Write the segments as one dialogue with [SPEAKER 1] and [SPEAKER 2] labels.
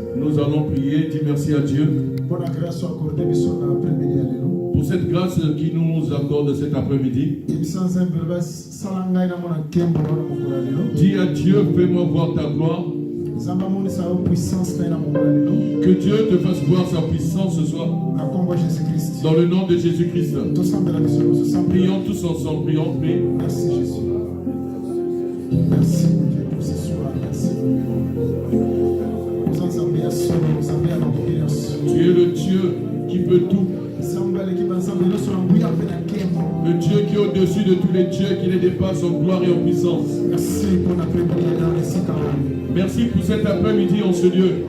[SPEAKER 1] Nous allons prier, dire merci à Dieu pour cette grâce qu'il nous accorde cet après-midi. Dis à Dieu, fais-moi voir ta gloire. Que Dieu te fasse voir sa puissance ce soir. Dans le nom de Jésus-Christ. Prions tous ensemble, prions, prions.
[SPEAKER 2] Merci Jésus. Merci Dieu pour ce soir. Merci.
[SPEAKER 1] Tu es le Dieu qui peut tout. Le Dieu qui est au-dessus de tous les dieux, qui les dépasse en gloire et en puissance. Merci pour cet après-midi en ce lieu.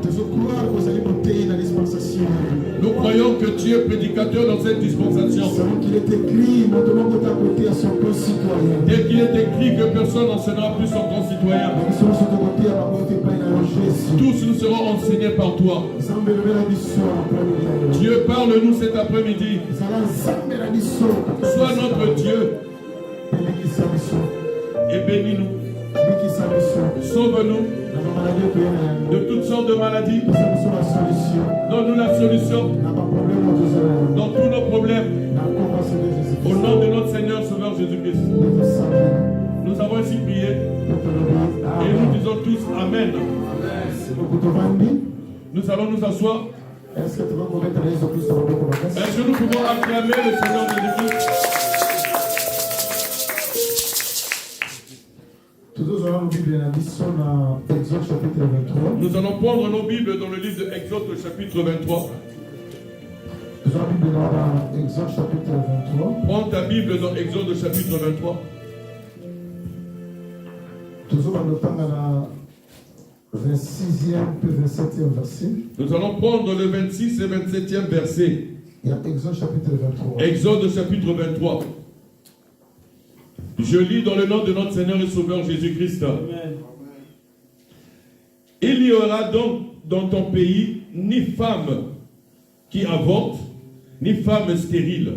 [SPEAKER 1] Nous croyons que tu es prédicateur dans cette dispensation. Tel qu'il est écrit que personne n'enseignera plus son concitoyen. Tous nous serons enseignés par toi. Dieu, parle-nous cet après-midi. Sois notre Dieu. Et bénis-nous. Sauve-nous de toutes sortes de maladies. Donne-nous la solution dans tous nos problèmes. Au nom de notre Seigneur Sauveur Jésus-Christ. Nous avons ainsi prié. Et nous disons tous Amen. Nous allons nous asseoir. Est-ce que nous pouvons acclamer le Seigneur Jésus-Christ? Nous allons prendre nos Bibles dans le livre de Exode, chapitre 23. Prends ta Bible dans Exode, chapitre 23. Nous allons prendre le 26 et 27e verset.
[SPEAKER 2] Exode chapitre 23.
[SPEAKER 1] Exode chapitre 23. Je lis dans le nom de notre Seigneur et Sauveur Jésus-Christ. Amen. Il n'y aura donc dans ton pays ni femme qui avorte, ni femme stérile.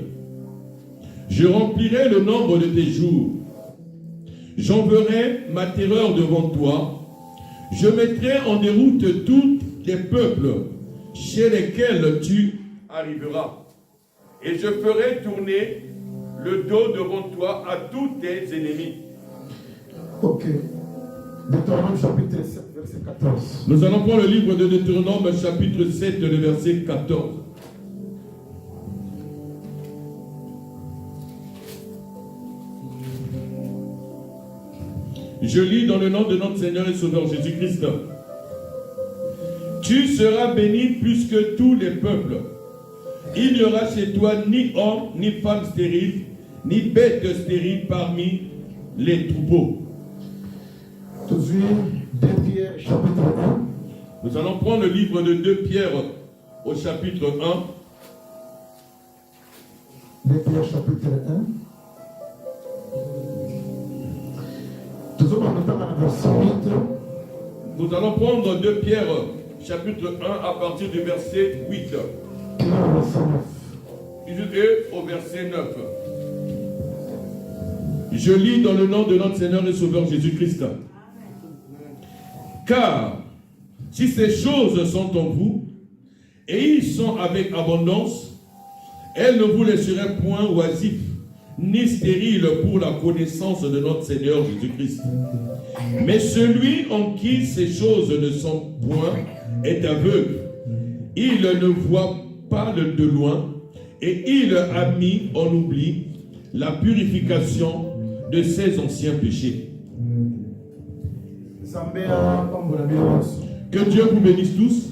[SPEAKER 1] Je remplirai le nombre de tes jours. J'enverrai ma terreur devant toi. Je mettrai en déroute tous les peuples chez lesquels tu arriveras. Et je ferai tourner le dos devant toi à tous tes ennemis.
[SPEAKER 2] Ok. Deutéronome chapitre 7, verset 14.
[SPEAKER 1] Nous allons prendre le livre de Deutéronome chapitre 7, le verset 14. Je lis dans le nom de notre Seigneur et Sauveur Jésus-Christ. Tu seras béni plus que tous les peuples. Il n'y aura chez toi ni homme, ni femme stérile, ni bête stérile parmi les troupeaux. Nous allons prendre le livre de 2 Pierre au chapitre 1.
[SPEAKER 2] 2 Pierre chapitre 1.
[SPEAKER 1] Nous allons prendre 2 Pierre chapitre 1 à partir du verset 8. Au verset 9. Je lis dans le nom de notre Seigneur et Sauveur Jésus-Christ. Car si ces choses sont en vous, et ils sont avec abondance, elles ne vous laisseraient point oisifs, ni stériles pour la connaissance de notre Seigneur Jésus-Christ. Mais celui en qui ces choses ne sont point est aveugle. Il ne voit pas de loin, et il a mis en oubli la purification de ses anciens péchés. Que Dieu vous bénisse tous.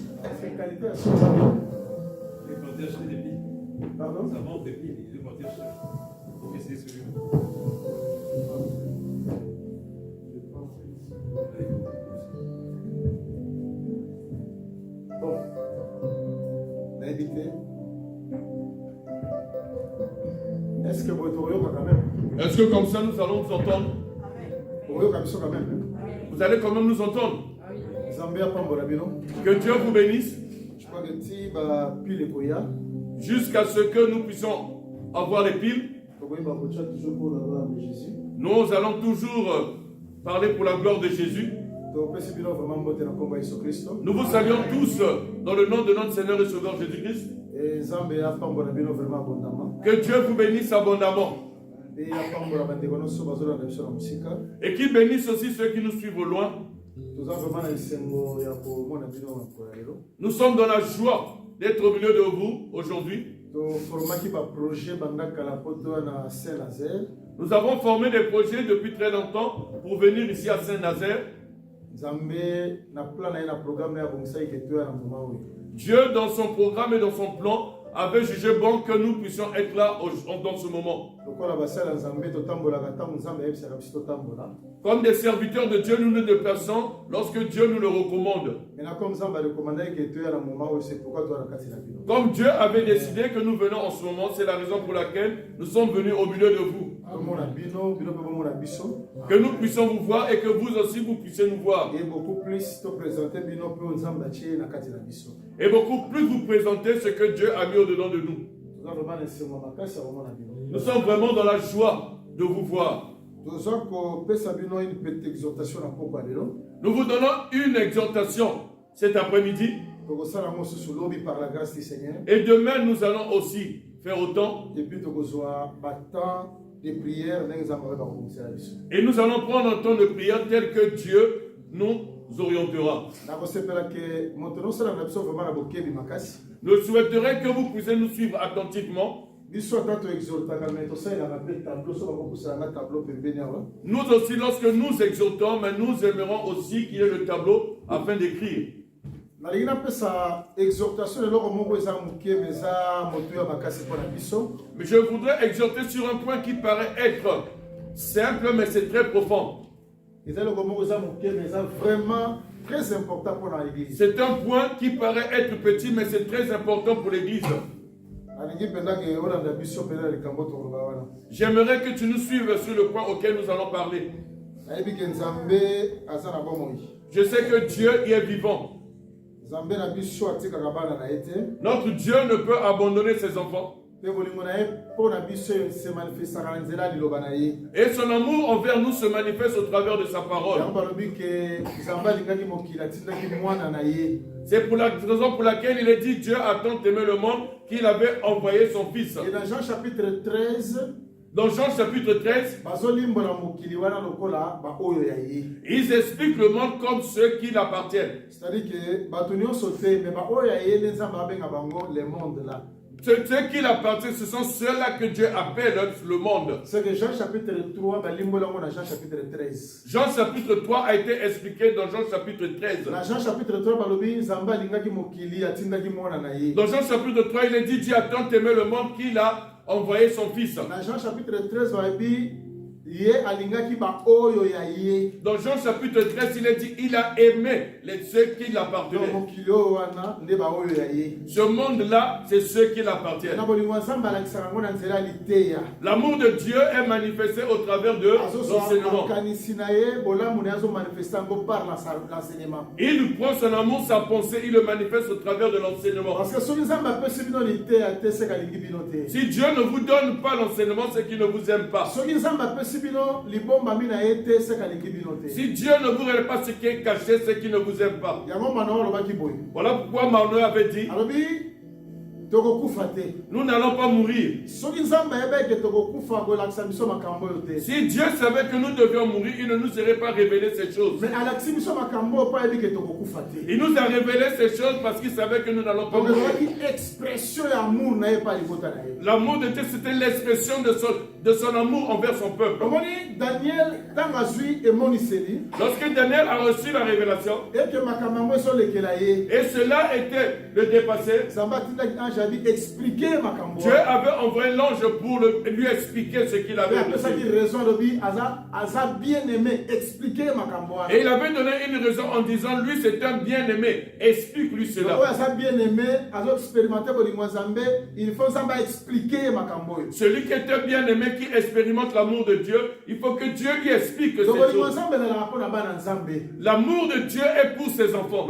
[SPEAKER 1] Est-ce que comme ça nous allons nous entendre? Vous allez quand même nous entendre? Que Dieu vous bénisse. Jusqu'à ce que nous puissions avoir les piles. Nous allons toujours parler pour la gloire de Jésus. Nous vous saluons tous dans le nom de notre Seigneur et Sauveur Jésus-Christ. Que Dieu vous bénisse abondamment. Et qu'il bénisse aussi ceux qui nous suivent au loin. Nous sommes dans la joie d'être au milieu de vous aujourd'hui. Nous avons formé des projets depuis très longtemps pour venir ici à Saint-Nazaire. Dieu, dans son programme et dans son plan, avait jugé bon que nous puissions être là dans ce moment. Comme des serviteurs de Dieu, nous nous déplaçons lorsque Dieu nous le recommande. Comme Dieu avait décidé que nous venons en ce moment, c'est la raison pour laquelle nous sommes venus au milieu de vous. Que nous puissions vous voir et que vous aussi vous puissiez nous voir. Et beaucoup plus vous présenter ce que Dieu a mis au-dedans de nous. Nous sommes vraiment dans la joie de vous voir. Nous vous donnons une exhortation cet après-midi. Et demain, nous allons aussi faire autant. Et nous allons prendre un temps de prière tel que Dieu nous orientera. Nous souhaiterais que vous puissiez nous suivre attentivement. Nous aussi, lorsque nous exhortons, mais nous aimerons aussi qu'il y ait le tableau afin d'écrire. Mais je voudrais exhorter sur un point qui paraît être simple, mais c'est très profond. C'est un point qui paraît être petit, mais c'est très important pour l'Église. J'aimerais que tu nous suives sur le point auquel nous allons parler. Je sais que Dieu y est vivant. Notre Dieu ne peut abandonner ses enfants. Et son amour envers nous se manifeste au travers de sa parole. C'est pour la raison pour laquelle il est dit Dieu a tant aimé le monde qu'il avait envoyé son fils.
[SPEAKER 2] Et dans Jean chapitre 13,
[SPEAKER 1] ils expliquent le monde comme ceux qui l'appartiennent.
[SPEAKER 2] C'est-à-dire que
[SPEAKER 1] ceux qui l'appartiennent, ce sont ceux-là que Dieu appelle le monde.
[SPEAKER 2] C'est que Jean chapitre 3, Jean chapitre 13.
[SPEAKER 1] Jean chapitre 3 a été expliqué dans Jean chapitre 13.
[SPEAKER 2] Dans Jean chapitre 3,
[SPEAKER 1] dans Jean chapitre 3, il est dit Dieu a tant aimé le monde qu'il a envoyé son fils.
[SPEAKER 2] Dans Jean chapitre 13,
[SPEAKER 1] dans Jean chapitre 13, il est dit il a aimé ceux qui l'appartenaient. Ce monde-là, c'est ceux qui l'appartiennent. L'amour de Dieu est manifesté au travers de l'enseignement. Il prend son amour, sa pensée, il le manifeste au travers de l'enseignement. Si Dieu ne vous donne pas l'enseignement, c'est qu'il ne vous aime pas. Si Dieu ne vous révèle pas ce qui est caché, c'est qu'il ne vous aime pas. Voilà pourquoi Manoé avait dit nous n'allons pas mourir. Si Dieu savait que nous devions mourir, il ne nous aurait pas révélé ces choses. Il nous a révélé ces choses parce qu'il savait que nous n'allons pas mourir. L'amour de Dieu, c'était l'expression de son amour envers son peuple. Lorsque Daniel a reçu la révélation, et cela était le dépassé, Dieu avait envoyé l'ange pour lui expliquer ce qu'il avait reçu. Et il avait donné une raison en disant lui c'est un bien-aimé, explique-lui cela. Celui qui est un bien-aimé qui expérimente l'amour de Dieu, il faut que Dieu lui explique ces choses. L'amour de Dieu est pour ses enfants.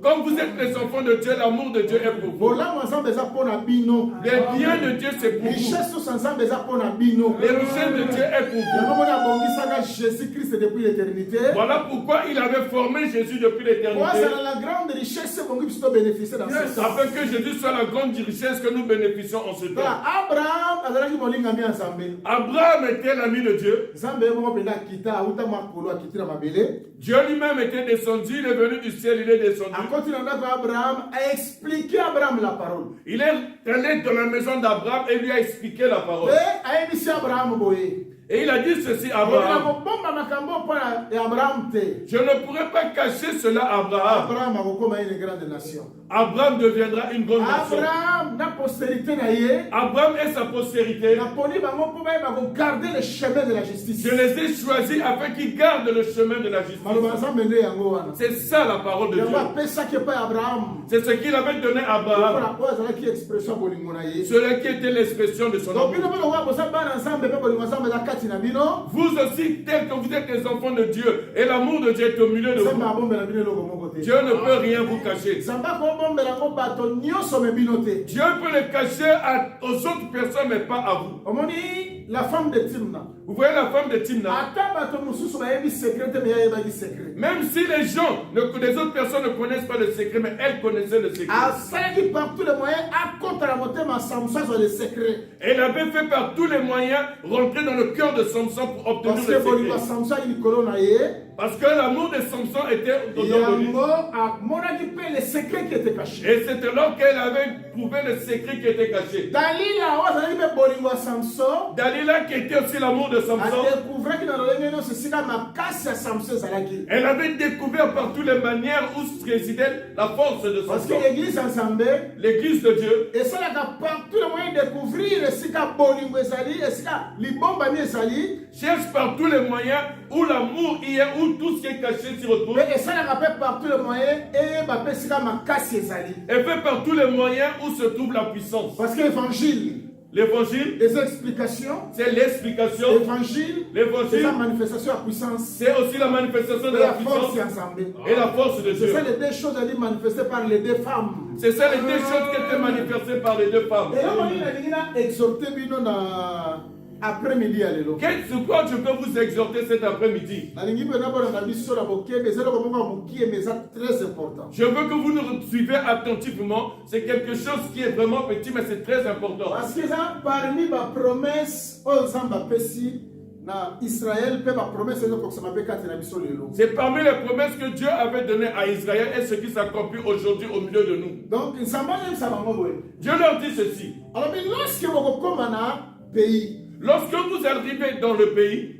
[SPEAKER 1] Comme vous êtes les enfants de de Dieu, l'amour de Dieu est pour vous.
[SPEAKER 2] bolamu ensemble eza mpona bino,
[SPEAKER 1] Les biens de Dieu, c'est pour vous.
[SPEAKER 2] richesse tous ensemble eza mpona bino.
[SPEAKER 1] Les richesses de Dieu est pour vous.
[SPEAKER 2] yango moni abongisaka Jésus-Christ depuis l'éternité.
[SPEAKER 1] Voilà pourquoi il avait formé Jésus depuis
[SPEAKER 2] Po
[SPEAKER 1] l'éternité.
[SPEAKER 2] azala la grande richesse ebongi biso tobénéficie dans ce temps.
[SPEAKER 1] Afin que Jésus soit la grande richesse que nous bénéficions en ce temps.
[SPEAKER 2] Voilà, Abraham azalaki molingami ya Nzambe.
[SPEAKER 1] Abraham était l'ami de Dieu.
[SPEAKER 2] Nzambe moko mpenza akita awuta makolo akiti na mabele.
[SPEAKER 1] Dieu lui-même était descendu, il est venu du ciel, il est descendu.
[SPEAKER 2] Akoti na ndako ya Abraham a expliqué à Abraham la parole.
[SPEAKER 1] Il est allé dans la maison d'Abraham et lui a expliqué la parole.
[SPEAKER 2] Pe ayebisi Abraham boye.
[SPEAKER 1] Et il a dit ceci à Abraham.
[SPEAKER 2] Bomba makambo mpona ya Abraham te.
[SPEAKER 1] Je ne pourrais pas cacher cela à Abraham.
[SPEAKER 2] Abraham akokoma une grande nation.
[SPEAKER 1] Abraham deviendra une grande nation.
[SPEAKER 2] Abraham na postérité na ye.
[SPEAKER 1] Abraham et sa postérité.
[SPEAKER 2] Na poni bango mpo bayeba kogarder le chemin de la justice.
[SPEAKER 1] Je les ai choisis afin qu'ils gardent le chemin de la justice.
[SPEAKER 2] Maloba Nzambe nde yango wana.
[SPEAKER 1] C'est ça la parole de Dieu.
[SPEAKER 2] Yango apesaki epai Abraham.
[SPEAKER 1] C'est ce qu'il avait donné à Abraham.
[SPEAKER 2] Mpona oyo azalaki expression bolingo na ye.
[SPEAKER 1] Cela qui était l'expression de son
[SPEAKER 2] Donc bino
[SPEAKER 1] amour.
[SPEAKER 2] mpe lokola boza bana Nzambe mpe bolingo Nzambe eza kati na bino.
[SPEAKER 1] Vous aussi, tels que vous êtes les enfants de Dieu, et l'amour de Dieu est au milieu de
[SPEAKER 2] Nzambe
[SPEAKER 1] vous.
[SPEAKER 2] abombela bino eloko moko te.
[SPEAKER 1] Dieu ne peut rien vous cacher.
[SPEAKER 2] Nzambe akobombela yango bato nyonso me bino te.
[SPEAKER 1] Dieu peut le cacher aux autres personnes, mais pas à vous.
[SPEAKER 2] Omoni la femme de Timna.
[SPEAKER 1] Vous voyez la femme de Timna.
[SPEAKER 2] Ata bato mosusu bayebi secret te me ye ayebaki secret.
[SPEAKER 1] Même si les gens, les autres personnes ne connaissent pas le secret, mais elle connaissait le secret.
[SPEAKER 2] Asalaki par tous les moyens akota na motema Samson azwa le secret.
[SPEAKER 1] Elle avait fait par tous les moyens rentrer dans le cœur de Samson pour obtenir
[SPEAKER 2] Parce
[SPEAKER 1] le
[SPEAKER 2] que bolingo
[SPEAKER 1] secret.
[SPEAKER 2] Samson aki likolo na ye.
[SPEAKER 1] Parce que l'amour de Samson était au-dedans de lui.
[SPEAKER 2] Yango amonaki mpe le secret qui était caché.
[SPEAKER 1] Et c'était alors qu'elle avait trouvé le secret qui était caché.
[SPEAKER 2] Dalila oyo azalaki mpe bolingo ya Samson.
[SPEAKER 1] Dalila, qui était aussi l'amour de Samson,
[SPEAKER 2] Adécouvraki na lolenge nyonso esika makasi ya Samson ezalaki.
[SPEAKER 1] elle avait découvert par toutes les manières où résidait la force de
[SPEAKER 2] Parce que
[SPEAKER 1] Samson.
[SPEAKER 2] l'église ensemble
[SPEAKER 1] L'église de Dieu
[SPEAKER 2] esalaka par tous les moyens découvrir esika bolingo ezali, esika libombami ezali.
[SPEAKER 1] cherche par tous les moyens où l'amour y est, où tout ce qui est caché s'y retrouve.
[SPEAKER 2] Mais esalaka mpe par tous les moyens eyeba mpe esika makasi ezali.
[SPEAKER 1] Et fait par tous les moyens où se trouve la puissance.
[SPEAKER 2] Parce que l'évangile,
[SPEAKER 1] L'évangile,
[SPEAKER 2] les explications,
[SPEAKER 1] c'est l'explication.
[SPEAKER 2] l'évangile, c'est
[SPEAKER 1] L'évangile,
[SPEAKER 2] la manifestation à puissance
[SPEAKER 1] c'est aussi la manifestation de
[SPEAKER 2] de
[SPEAKER 1] la
[SPEAKER 2] la force
[SPEAKER 1] puissance
[SPEAKER 2] ensemble.
[SPEAKER 1] et la force de
[SPEAKER 2] C'est
[SPEAKER 1] Dieu.
[SPEAKER 2] ça les deux choses à dire manifestées par les deux femmes.
[SPEAKER 1] C'est ça les deux choses qui étaient manifestées par les deux femmes.
[SPEAKER 2] Et là, on a exhorté bino na après-midi à l'élo.
[SPEAKER 1] Qu'est-ce sur quoi je peux vous exhorter cet après-midi?
[SPEAKER 2] Nalingi pe na bona na biso na bokebe ezelo ko monga mokie mais ça très important.
[SPEAKER 1] Je veux que vous nous suivez attentivement. C'est quelque chose qui est vraiment petit, mais c'est très important.
[SPEAKER 2] Parce que ça parmi ma promesse aux Zamba pesi na Israël pe ma promesse eno ko sama pe kati na biso lelo.
[SPEAKER 1] C'est parmi les promesses que Dieu avait données à Israël et ce qui s'accomplit aujourd'hui au milieu de nous.
[SPEAKER 2] Donc Nzamba même ça bango boye.
[SPEAKER 1] Dieu leur dit ceci.
[SPEAKER 2] Alors mais lorsque vous koma na pays.
[SPEAKER 1] Lorsque vous arrivez dans le pays,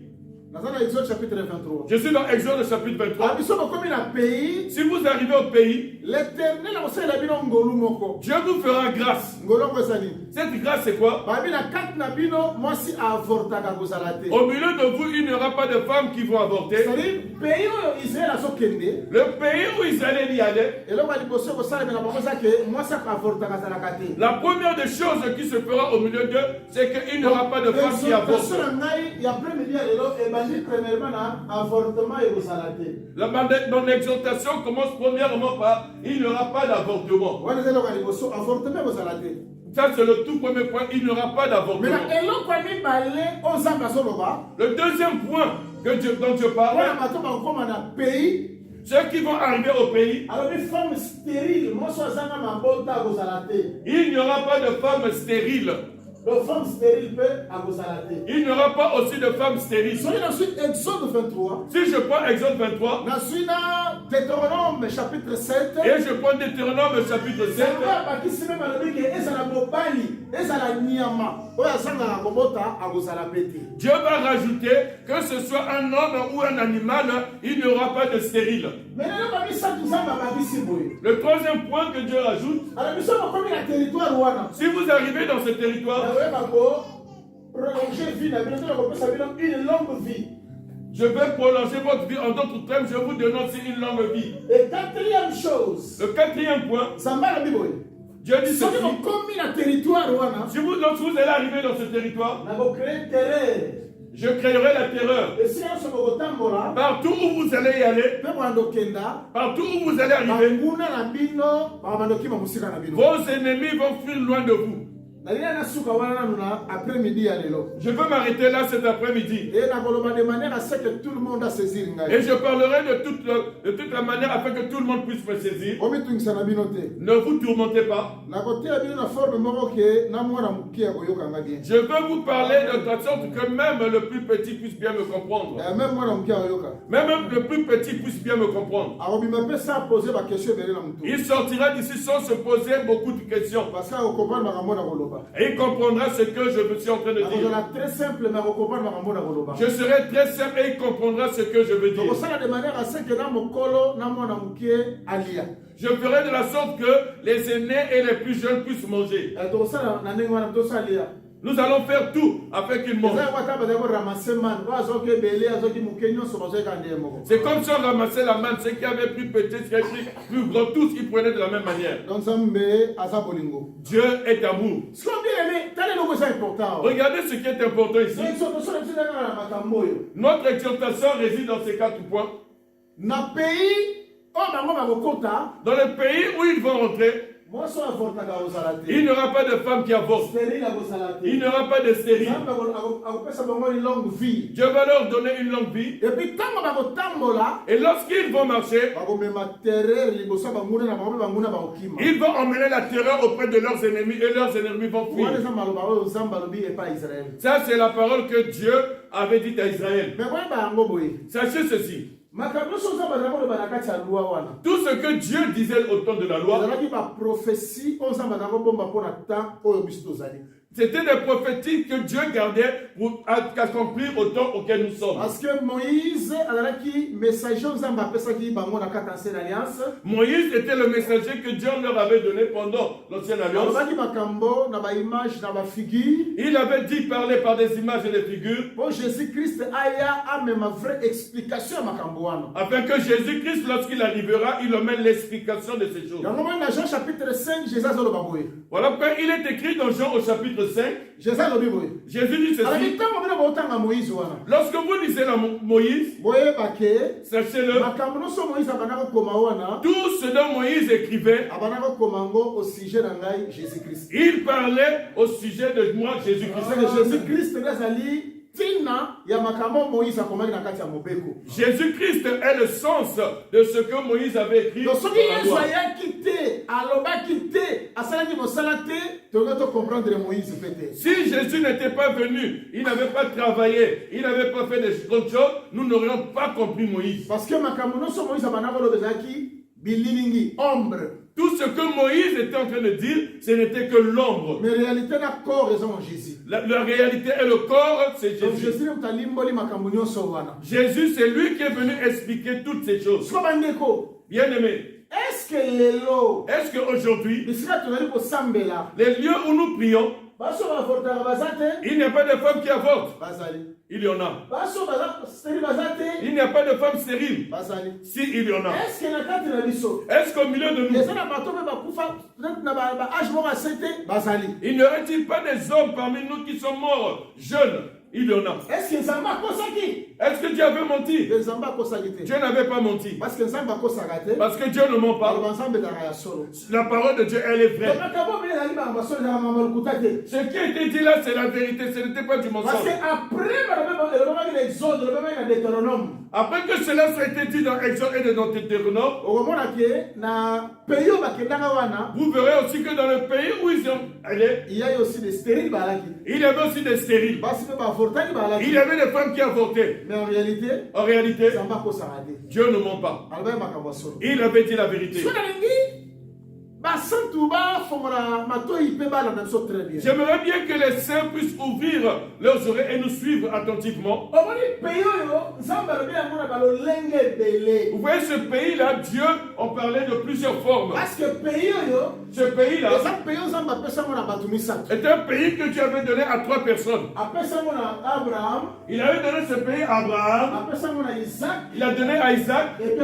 [SPEAKER 2] Dans Exode chapitre 23.
[SPEAKER 1] je suis dans Exode chapitre 23.
[SPEAKER 2] Pays,
[SPEAKER 1] Si vous arrivez au pays,
[SPEAKER 2] l'Éternel a fait la bino ngolu moko.
[SPEAKER 1] Dieu vous fera grâce.
[SPEAKER 2] Ngolu ngozani.
[SPEAKER 1] Cette grâce, c'est quoi?
[SPEAKER 2] Babi na kat na bino mwasi avortaka kozalate.
[SPEAKER 1] Au milieu de vous, il n'y aura pas de femmes qui vont avorter.
[SPEAKER 2] C'est-à-dire pays où Israël a sokende.
[SPEAKER 1] Le pays où Israël y allait,
[SPEAKER 2] Et là bali bosso ko sala na bango ça que mwasi avortaka zalakate.
[SPEAKER 1] la première des choses qui se fera au milieu d'eux, c'est qu'il n'y aura pas de femmes qui avortent.
[SPEAKER 2] Il y a après-midi à l'élo et bandi premièrement na avortement et kozalate.
[SPEAKER 1] Mon exhortation commence premièrement par il n'y aura pas d'avortement.
[SPEAKER 2] Wana zelo bali bosso avortement kozalate.
[SPEAKER 1] Ça, c'est le tout premier point. Il n'y aura pas d'avortement.
[SPEAKER 2] Mais elo kwa mi balé ozamba soloba.
[SPEAKER 1] Le deuxième point dont Dieu parle,
[SPEAKER 2] Wana bato ba koma na pays.
[SPEAKER 1] ceux qui vont arriver au pays,
[SPEAKER 2] alors les femmes stériles, moi je suis un bon temps à
[SPEAKER 1] il n'y aura pas de femmes stériles.
[SPEAKER 2] Les femmes stériles peuvent à vous arrêter.
[SPEAKER 1] Il n'y aura pas aussi de femmes stériles.
[SPEAKER 2] Soyez ensuite Exode 23.
[SPEAKER 1] Si je prends Exode 23,
[SPEAKER 2] Ensuite, Deutéronome chapitre 7.
[SPEAKER 1] et je prends Deutéronome chapitre 7, Dieu va rajouter que ce soit un homme ou un animal, il n'y aura pas de stérile. Le troisième point que Dieu rajoute, si vous arrivez dans ce territoire,
[SPEAKER 2] une longue vie.
[SPEAKER 1] je vais prolonger votre vie. En d'autres termes, je vous donne aussi une longue vie.
[SPEAKER 2] Et quatrième chose,
[SPEAKER 1] le quatrième point, Dieu dit ceci. Si lorsque vous allez arriver dans ce territoire, Je créerai la terreur.
[SPEAKER 2] esika nyonso bokotambola
[SPEAKER 1] Partout où vous allez y aller,
[SPEAKER 2] mpe bandokenda
[SPEAKER 1] partout où vous allez arriver,
[SPEAKER 2] banguna na bino bakabandokima mosika na bino
[SPEAKER 1] vos ennemis vont fuir loin de vous.
[SPEAKER 2] nalinga nasuka wana nanu na après midi ya lelo
[SPEAKER 1] Je veux m'arrêter là cet après-midi.
[SPEAKER 2] et nakoloba de manière à ce que tout le monde asaisir
[SPEAKER 1] Et
[SPEAKER 2] ngai
[SPEAKER 1] je parlerai de toute la manière afin que tout le monde puisse me saisir.
[SPEAKER 2] omitungisa na bino te
[SPEAKER 1] Ne vous tourmentez pas.
[SPEAKER 2] nakoteya bino na forme moko ke na mwana moke ya koyokanga bien
[SPEAKER 1] Je veux vous parler de telle sorte que même le plus petit puisse bien me comprendre.
[SPEAKER 2] même mwana moke ya koyoka
[SPEAKER 1] Même le plus petit puisse bien me comprendre.
[SPEAKER 2] akobima mpe sa pose bakestion ebele na motu
[SPEAKER 1] Il sortira d'ici sans se poser beaucoup de questions.
[SPEAKER 2] parce que akokomprendre makambo na koloba
[SPEAKER 1] Et il comprendra ce que je suis en train de dire.
[SPEAKER 2] akozala très simple mais akokomprendre makambo na koloba
[SPEAKER 1] Je serai très simple et il comprendra ce que je veux dire.
[SPEAKER 2] tokosala de manière à ce que na mokolo na mwana moke alia
[SPEAKER 1] Je ferai de la sorte que les aînés et les plus jeunes puissent manger.
[SPEAKER 2] tokosala na ndenge wana tosala lia
[SPEAKER 1] Nous allons faire tout afin qu'ils mangent. C'est comme si on ramassait la manne, ceux qui avaient plus petit, ceux qui avaient plus gros, tous ils prenaient de la même manière. Dieu est amour. Regardez ce qui est important ici. Notre exhortation réside dans ces 4 points. Dans le pays où ils vont rentrer, il n'y aura pas de femme qui avorte. Il n'y aura pas de stérile. Dieu va leur donner une longue vie. Et lorsqu'ils vont marcher, ils vont emmener la terreur auprès de leurs ennemis et leurs ennemis vont fuir. Ça, c'est la parole que Dieu avait dite à Israël. Sachez ceci. Tout ce que Dieu disait au temps de la loi, c'était des prophéties que Dieu gardait pour accomplir au temps auquel nous sommes.
[SPEAKER 2] Parce que Moïse
[SPEAKER 1] était le messager que Dieu leur avait donné pendant l'Ancienne Alliance. Il avait dit parler par des images et des figures. Afin que Jésus-Christ, lorsqu'il arrivera, il emmène l'explication de ces choses. Voilà pourquoi il est écrit dans Jean au chapitre 5. Jésus dit ceci. Lorsque vous lisez Moïse, sachez-le, tout ce dont Moïse écrivait, il parlait au sujet de moi, Jésus-Christ. Jésus-Christ est le sens de ce que Moïse avait écrit. Si Jésus n'était pas venu, il n'avait pas travaillé, il n'avait pas fait des choses, nous n'aurions pas compris Moïse.
[SPEAKER 2] Parce que
[SPEAKER 1] tout ce que Moïse était en train de dire, ce n'était que l'ombre.
[SPEAKER 2] Mais la réalité est corps Jésus.
[SPEAKER 1] La réalité est le corps, c'est Jésus. Jésus, c'est lui qui est venu expliquer toutes ces choses. Bien aimé. Est-ce qu'aujourd'hui, les lieux où nous prions, il n'y a pas de femmes qui avortent. Il y en a. Il n'y a pas de femmes stériles. Si, il y en a. Est-ce qu'au milieu de nous, il n'y aurait-il pas des hommes parmi nous qui sont morts, jeunes? Il y en a. Est-ce que Dieu avait menti? Dieu n'avait pas menti. Parce que Dieu ne ment pas. La parole de Dieu, elle est vraie. Ce qui a été dit là, c'est la vérité. Ce n'était pas du mensonge. Après que cela soit été dit dans Exode et dans Deutéronome, vous verrez aussi que dans le pays où ils sont allés, il y avait aussi des stériles. Il y avait des femmes qui avortaient. Mais en réalité, Dieu ne ment pas. Il avait dit la vérité. J'aimerais bien que les saints puissent ouvrir leurs oreilles et nous suivre attentivement. Vous voyez ce pays-là, Dieu en parlait de plusieurs formes. Ce pays-là est un pays que Dieu avait donné à 3 personnes. Il avait donné ce pays à Abraham, il a donné à Isaac et il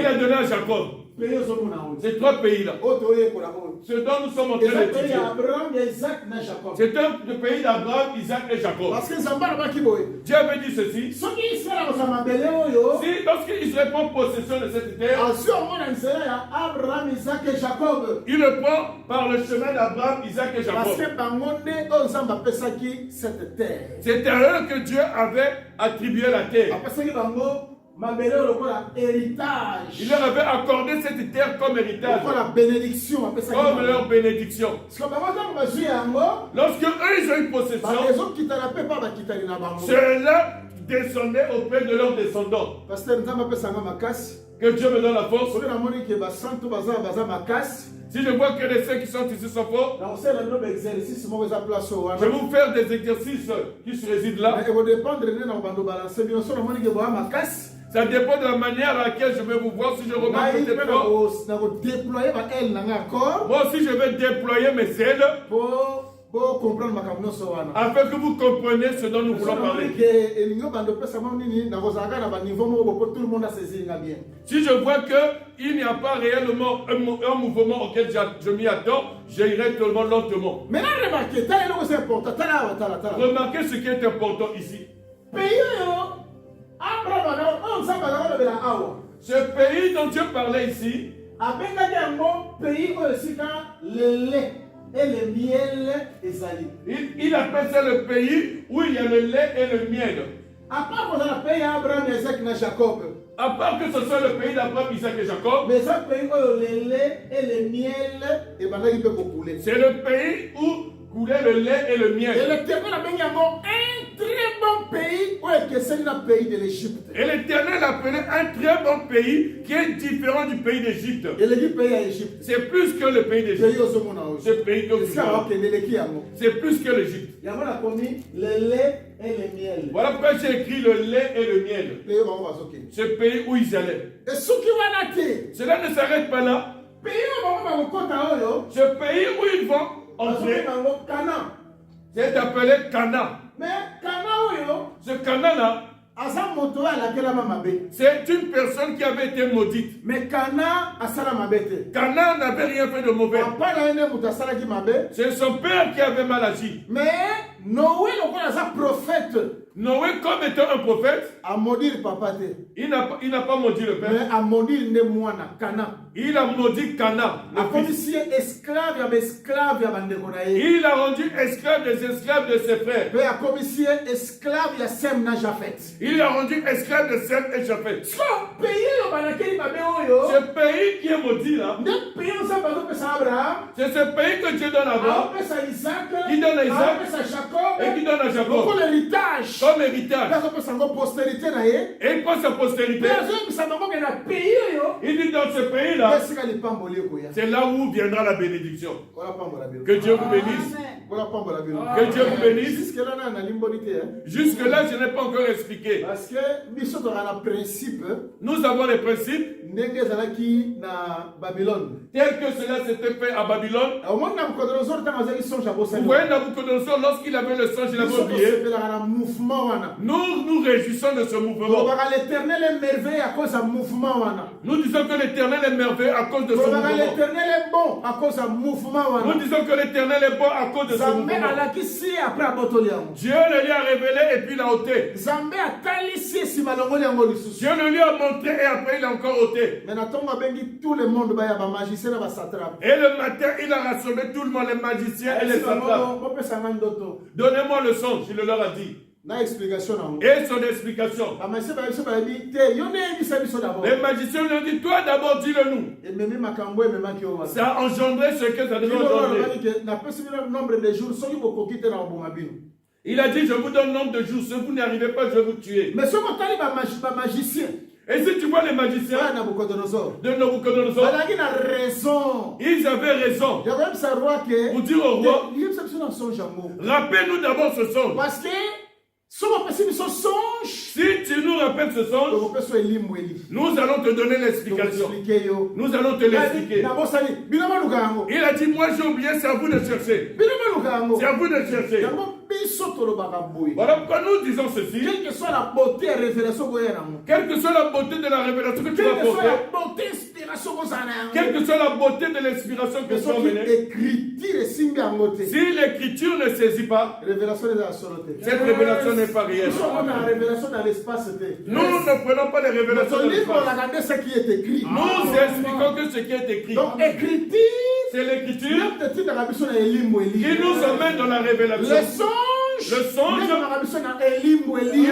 [SPEAKER 1] a donné à Jacob.
[SPEAKER 2] pays ozomona oyo.
[SPEAKER 1] Ces trois pays-là,
[SPEAKER 2] Oyo toyekola oyo.
[SPEAKER 1] ce dont nous sommes en train
[SPEAKER 2] Eza pays
[SPEAKER 1] d'étudier,
[SPEAKER 2] ya Abraham, ya Isaac na Jacob.
[SPEAKER 1] c'est le pays d'Abraham, Isaac et Jacob.
[SPEAKER 2] Parce que Nzambe alobaki boye.
[SPEAKER 1] Dieu avait dit ceci.
[SPEAKER 2] Soki Israël akozwa mabele oyo,
[SPEAKER 1] Si, lorsqu'Israël prend possession de cette terre,
[SPEAKER 2] azwi yango na nzela ya Abraham, Isaac et Jacob.
[SPEAKER 1] il le prend par le chemin d'Abraham, Isaac et
[SPEAKER 2] Parce
[SPEAKER 1] Jacob.
[SPEAKER 2] que bango nde oyo Nzambe apesaki cette terre.
[SPEAKER 1] C'était à eux que Dieu avait attribué la terre.
[SPEAKER 2] Apesaki bango mabele oyo lokola héritage.
[SPEAKER 1] Il leur avait accordé cette terre comme héritage,
[SPEAKER 2] Lokola bénédiction apesaki
[SPEAKER 1] comme
[SPEAKER 2] bango.
[SPEAKER 1] leur bénédiction.
[SPEAKER 2] Parce que bango ntango bazwi yango,
[SPEAKER 1] Lorsque eux, ils ont eu possession,
[SPEAKER 2] ezokitana mpe mpa bakitani na bango.
[SPEAKER 1] cela descendait auprès de leurs descendants.
[SPEAKER 2] Pasteur Nzambe apesanga makasi.
[SPEAKER 1] Que Dieu me donne la force.
[SPEAKER 2] Soki namoni ke basantu baza makasi,
[SPEAKER 1] Si je vois que les ceux qui sont ici sont forts,
[SPEAKER 2] nakosala bino baexercice moko eza place oyo
[SPEAKER 1] je vais
[SPEAKER 2] wana.
[SPEAKER 1] vous faire des exercices qui se résident là.
[SPEAKER 2] ekodépendre nde na bando balanse bino so namoni ke boya makasi.
[SPEAKER 1] Ça dépend de la manière à laquelle je vais vous voir. Si je remarque
[SPEAKER 2] ngai
[SPEAKER 1] peut-être
[SPEAKER 2] mpe
[SPEAKER 1] fort,
[SPEAKER 2] nakodéploye baele nanga accord
[SPEAKER 1] moi aussi je vais déployer mes ailes
[SPEAKER 2] po comprendre makambo nyonso wana.
[SPEAKER 1] afin que vous compreniez ce dont nous voulons parler.
[SPEAKER 2] ke elingi bando pesa mwa nini nakozalaka na baniveau moko po tout le monde asaisir bien.
[SPEAKER 1] Si je vois qu'il n'y a pas réellement un mouvement auquel je m'y attends, j'irai tellement lentement.
[SPEAKER 2] Maintenant remarquez, tala eloko c'est important, tala
[SPEAKER 1] Remarquez ce qui est important ici.
[SPEAKER 2] pays oyo Abraham oyo Nzambe akolobela awa
[SPEAKER 1] Ce pays dont Dieu parlait ici,
[SPEAKER 2] abengaki yango pays oyo esika le lait et le miel ezali.
[SPEAKER 1] il appelle ça le pays où il y a le lait et le miel.
[SPEAKER 2] À part kozala pays ya Abraham, Isaac na Jacob,
[SPEAKER 1] À part que ce soit le pays d'Abraham, Isaac et Jacob,
[SPEAKER 2] mais eza pays oyo le lait et le miel ebandaki mpe kokule.
[SPEAKER 1] c'est le pays où coulait le lait et le
[SPEAKER 2] Et
[SPEAKER 1] miel.
[SPEAKER 2] l'Éternel abengi yango un très bon pays oyo ekeseni na pays de l'Égypte.
[SPEAKER 1] Et l'Éternel appelait un très bon pays qui est différent du pays d'Égypte.
[SPEAKER 2] eleki pays ya Égypte.
[SPEAKER 1] C'est plus que le pays d'Égypte.
[SPEAKER 2] Pays ozomona oyo.
[SPEAKER 1] Ce pays que vous
[SPEAKER 2] esika
[SPEAKER 1] voyez,
[SPEAKER 2] bakende eleki yango.
[SPEAKER 1] c'est plus que l'Égypte.
[SPEAKER 2] Yango nakomi le lait et le miel.
[SPEAKER 1] Voilà pourquoi j'ai écrit le lait et le miel.
[SPEAKER 2] Pays bango bazokende.
[SPEAKER 1] Ce pays où ils allaient.
[SPEAKER 2] esoki wana te
[SPEAKER 1] Cela ne s'arrête pas là.
[SPEAKER 2] pays oyo bango bakokota oyo
[SPEAKER 1] Ce pays où ils vont
[SPEAKER 2] bazomi
[SPEAKER 1] entrer,
[SPEAKER 2] bango Kana.
[SPEAKER 1] c'est appelé Cana.
[SPEAKER 2] Mais Kana oyo
[SPEAKER 1] Ce Cana-là,
[SPEAKER 2] aza moto oyo alakelama mabe.
[SPEAKER 1] c'est une personne qui avait été maudite.
[SPEAKER 2] Mais Kana asala mabe te.
[SPEAKER 1] Cana n'avait rien fait de mauvais.
[SPEAKER 2] Papa na ye nde moto asalaki mabe.
[SPEAKER 1] C'est son père qui avait mal agi.
[SPEAKER 2] Mais Noé lokola aza prophète
[SPEAKER 1] Noé, comme étant un prophète,
[SPEAKER 2] amodiri papa te.
[SPEAKER 1] il n'a pas maudit le
[SPEAKER 2] Mais
[SPEAKER 1] père.
[SPEAKER 2] amodiri nde mwana Kana.
[SPEAKER 1] Il a maudit Cana, le fils.
[SPEAKER 2] akomisi ye esclave ya baesclave ya bandeko na ye.
[SPEAKER 1] Il a rendu esclave des esclaves de ses frères.
[SPEAKER 2] Mpe akomisi ye esclave ya Sem na Jafet.
[SPEAKER 1] Il a rendu esclave de Sem et Japheth.
[SPEAKER 2] so pays oyo balakeli mabe oyo
[SPEAKER 1] Ce pays qui est maudit là,
[SPEAKER 2] nde pays oyo Nzambe azopesa Abraham,
[SPEAKER 1] c'est ce pays que Dieu donne à Abraham
[SPEAKER 2] aopesa Isaac,
[SPEAKER 1] Qui donne à Isaac,
[SPEAKER 2] aopesa Jacob,
[SPEAKER 1] et qui donne à Jacob
[SPEAKER 2] lokola héritage.
[SPEAKER 1] comme
[SPEAKER 2] Mpe
[SPEAKER 1] héritage.
[SPEAKER 2] azopesa yango postérité na ye.
[SPEAKER 1] Et il prend sa postérité.
[SPEAKER 2] Mpe azoyebisa bango ke na pays oyo
[SPEAKER 1] Il dit dans ce pays-là,
[SPEAKER 2] esika lipamboli ekoya.
[SPEAKER 1] c'est là où viendra la bénédiction.
[SPEAKER 2] Kola pambola bino.
[SPEAKER 1] Que Dieu vous bénisse.
[SPEAKER 2] Kola pambola bino.
[SPEAKER 1] Que Dieu vous bénisse.
[SPEAKER 2] Jusque là na nalimboli te.
[SPEAKER 1] Jusque-là, je n'ai pas encore expliqué.
[SPEAKER 2] Parce que biso toza na principe
[SPEAKER 1] Nous avons les principes
[SPEAKER 2] ndenge ezalaki na Babylone.
[SPEAKER 1] tels que cela s'était fait à Babylone.
[SPEAKER 2] omoni Nabucodonosor ntango azalaki songe
[SPEAKER 1] Vous
[SPEAKER 2] abosani.
[SPEAKER 1] voyez Nabucodonosor, lorsqu'il avait le songe, il avait
[SPEAKER 2] biso
[SPEAKER 1] oublié.
[SPEAKER 2] tosepelaka na mouvement wana.
[SPEAKER 1] Nous nous réjouissons de ce mouvement.
[SPEAKER 2] Tolobaka l'éternel est merveilleux à cause ya mouvement wana.
[SPEAKER 1] Nous disons que l'Éternel est merveilleux à cause de ce
[SPEAKER 2] Tolobaka
[SPEAKER 1] mouvement.
[SPEAKER 2] l'éternel est bon à cause ya mouvement
[SPEAKER 1] Nous
[SPEAKER 2] wana.
[SPEAKER 1] disons que l'Éternel est bon à cause de ce
[SPEAKER 2] Nzambe
[SPEAKER 1] mouvement.
[SPEAKER 2] alakisi après abotoli yango.
[SPEAKER 1] Dieu le lui a révélé et puis il a ôté.
[SPEAKER 2] Nzambe atalisi nsima alongoli yango lisusu.
[SPEAKER 1] Dieu le lui a montré et après il a encore ôté.
[SPEAKER 2] Mais na ntongo abengi tout le monde baya bamagicien na basatrape.
[SPEAKER 1] Et le matin, il a rassemblé tout le monde, les magiciens et les satrapes.
[SPEAKER 2] bopesanga ndoto.
[SPEAKER 1] Donnez-moi le songe, il leur a dit.
[SPEAKER 2] Na explication nango.
[SPEAKER 1] Et son explication.
[SPEAKER 2] Bamagicien bayebiso bayebi te yo nde yebisa biso d'abord.
[SPEAKER 1] Les magiciens lui ont dit, toi d'abord dis-le nous.
[SPEAKER 2] ememi makambo ememaki yo wana.
[SPEAKER 1] Ça a engendré ce que ça devait engendrer.
[SPEAKER 2] napesi bino nombre de jours soki bokoki te na koboma bino.
[SPEAKER 1] Il a dit, je vous donne nombre de jours. Si vous n'y arrivez pas, je vais vous tuer.
[SPEAKER 2] Mais soki otali bamagicien
[SPEAKER 1] Et si tu vois les magiciens
[SPEAKER 2] oya Nabucodonosor
[SPEAKER 1] de Nabucodonosor,
[SPEAKER 2] bazalaki na raison
[SPEAKER 1] ils avaient raison
[SPEAKER 2] ya koyebisa roi ke
[SPEAKER 1] pour dire au roi,
[SPEAKER 2] yebisa biso na songe yango.
[SPEAKER 1] rappelle-nous d'abord ce songe.
[SPEAKER 2] Parce que soki opesi biso songe
[SPEAKER 1] Si tu nous rappelles ce songe,
[SPEAKER 2] tokopesa elimbweli
[SPEAKER 1] nous allons te donner l'explication.
[SPEAKER 2] tokoexplike yo.
[SPEAKER 1] Nous allons te l'expliquer.
[SPEAKER 2] nabosali bino baluka yango.
[SPEAKER 1] Il a dit, moi j'ai oublié, c'est à vous de chercher.
[SPEAKER 2] bino baluka yango.
[SPEAKER 1] C'est à vous de chercher.
[SPEAKER 2] yango
[SPEAKER 1] Voilà pourquoi nous disons ceci.
[SPEAKER 2] Quelle que soit la beauté et la révélation,
[SPEAKER 1] Quelle que soit la beauté de la révélation que tu vas porter, quelle que soit la beauté de l'inspiration que tu vas mener, si l'écriture ne saisit pas, cette révélation n'est pas réelle. Nous ne prenons pas les révélations de l'espace. Nous expliquons que ce qui est écrit.
[SPEAKER 2] Donc, écriture,
[SPEAKER 1] c'est l'écriture
[SPEAKER 2] qui
[SPEAKER 1] nous emmène dans la révélation. Le songe qui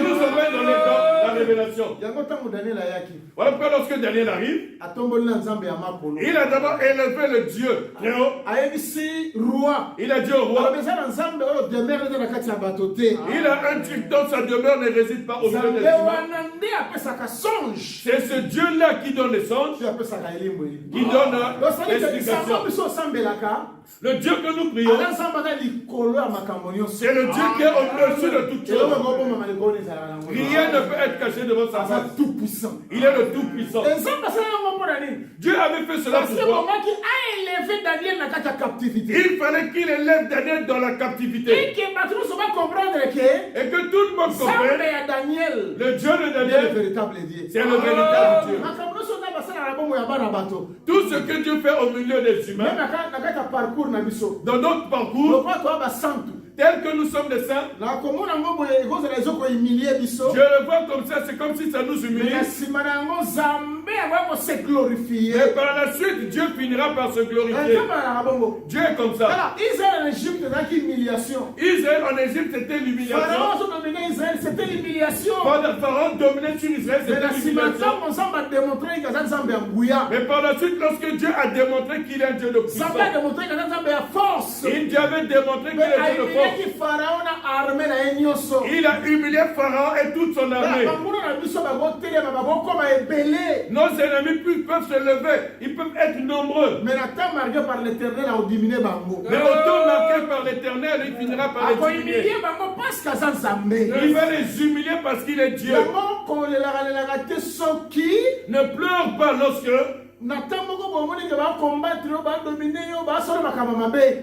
[SPEAKER 1] nous emmène dans la révélation. Voilà pourquoi lorsque Daniel arrive, il a d'abord élevé le Dieu très haut. Il a dit au roi, il a un Dieu dont sa demeure ne réside pas au milieu des humains. C'est ce Dieu-là qui donne les songes, qui donne l'explication. Le Dieu que nous prions, c'est le Dieu qui est au-dessus de toutes choses. Rien ne peut être caché devant sa face. Il est le Tout-Puissant. Dieu avait fait cela pour toi. Il fallait qu'il élève Daniel dans la captivité. Et que tout le monde comprenne. Le Dieu de Daniel, c'est le véritable Dieu. Tout ce que Dieu fait au milieu des humains, dans notre parcours, tel que nous sommes des saints, je le vois comme ça, c'est comme si ça nous humilie. Mais par la suite, Dieu finira par se glorifier. Dieu est comme ça. Israël en Égypte, c'était l'humiliation. Pharaon dominait sur Israël, c'était l'humiliation. Mais par la suite, lorsque Dieu a démontré qu'il est un Dieu de puissance, il avait démontré qu'il est un Dieu de force. Il a humilié Pharaon et toute son armée. Nos ennemis peuvent se lever, ils peuvent être nombreux. Mais autant marqué par l'Éternel, il finira par les humilier. Il va les humilier parce qu'il est Dieu. Ne pleure pas lorsque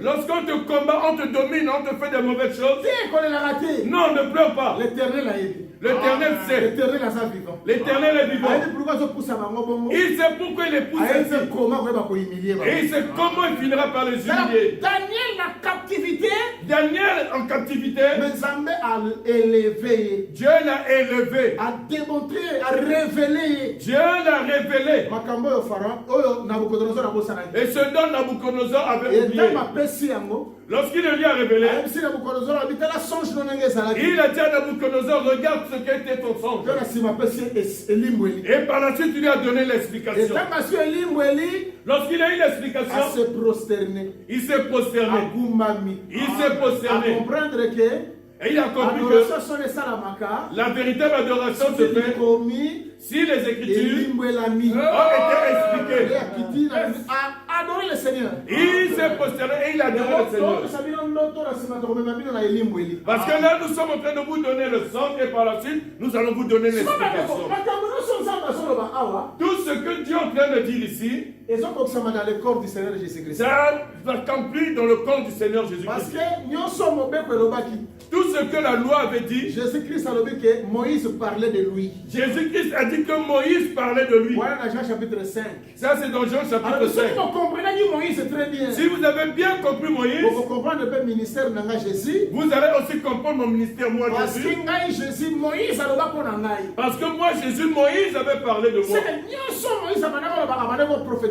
[SPEAKER 1] lorsqu'on te combat, on te domine, on te fait de mauvaises choses. Non, ne pleure pas. L'Éternel sait. L'Éternel est vivant. Il sait pourquoi il les pousse ainsi. Et il sait comment il finira par les humilier. Daniel en captivité, Dieu l'a élevé. Dieu l'a révélé. Et ce dont Nabucodonosor avait oublié, lorsqu'il le lui a révélé, il a dit à Nabucodonosor, regarde ce qu'était ton songe. Et par la suite, il lui a donné l'explication. Lorsqu'il a eu l'explication, il s'est prosterné. Et il a compris que la véritable adoration se fait si les Écritures ont été expliquées.
[SPEAKER 2] Adorer le Seigneur.
[SPEAKER 1] Il s'est prosterné et il a adoré le Seigneur. Parce que là, nous sommes en train de vous donner le sang et par la suite, nous allons vous donner l'explication. Tout ce que Dieu est en train de dire ici, ça s'accomplit dans le corps du Seigneur Jésus-Christ. Tout ce que la loi avait dit,
[SPEAKER 2] Jésus-Christ a dit que Moïse parlait de lui.
[SPEAKER 1] Jésus-Christ a dit que Moïse parlait de lui.
[SPEAKER 2] Voilà dans Jean chapitre 5.
[SPEAKER 1] Ça c'est dans Jean chapitre 5.
[SPEAKER 2] Moïse très bien.
[SPEAKER 1] Si vous avez bien compris Moïse,
[SPEAKER 2] vous comprenez le ministère de Jésus.
[SPEAKER 1] Vous allez aussi comprendre mon ministère moi Jésus. Parce que moi Jésus, Moïse avait parlé de moi.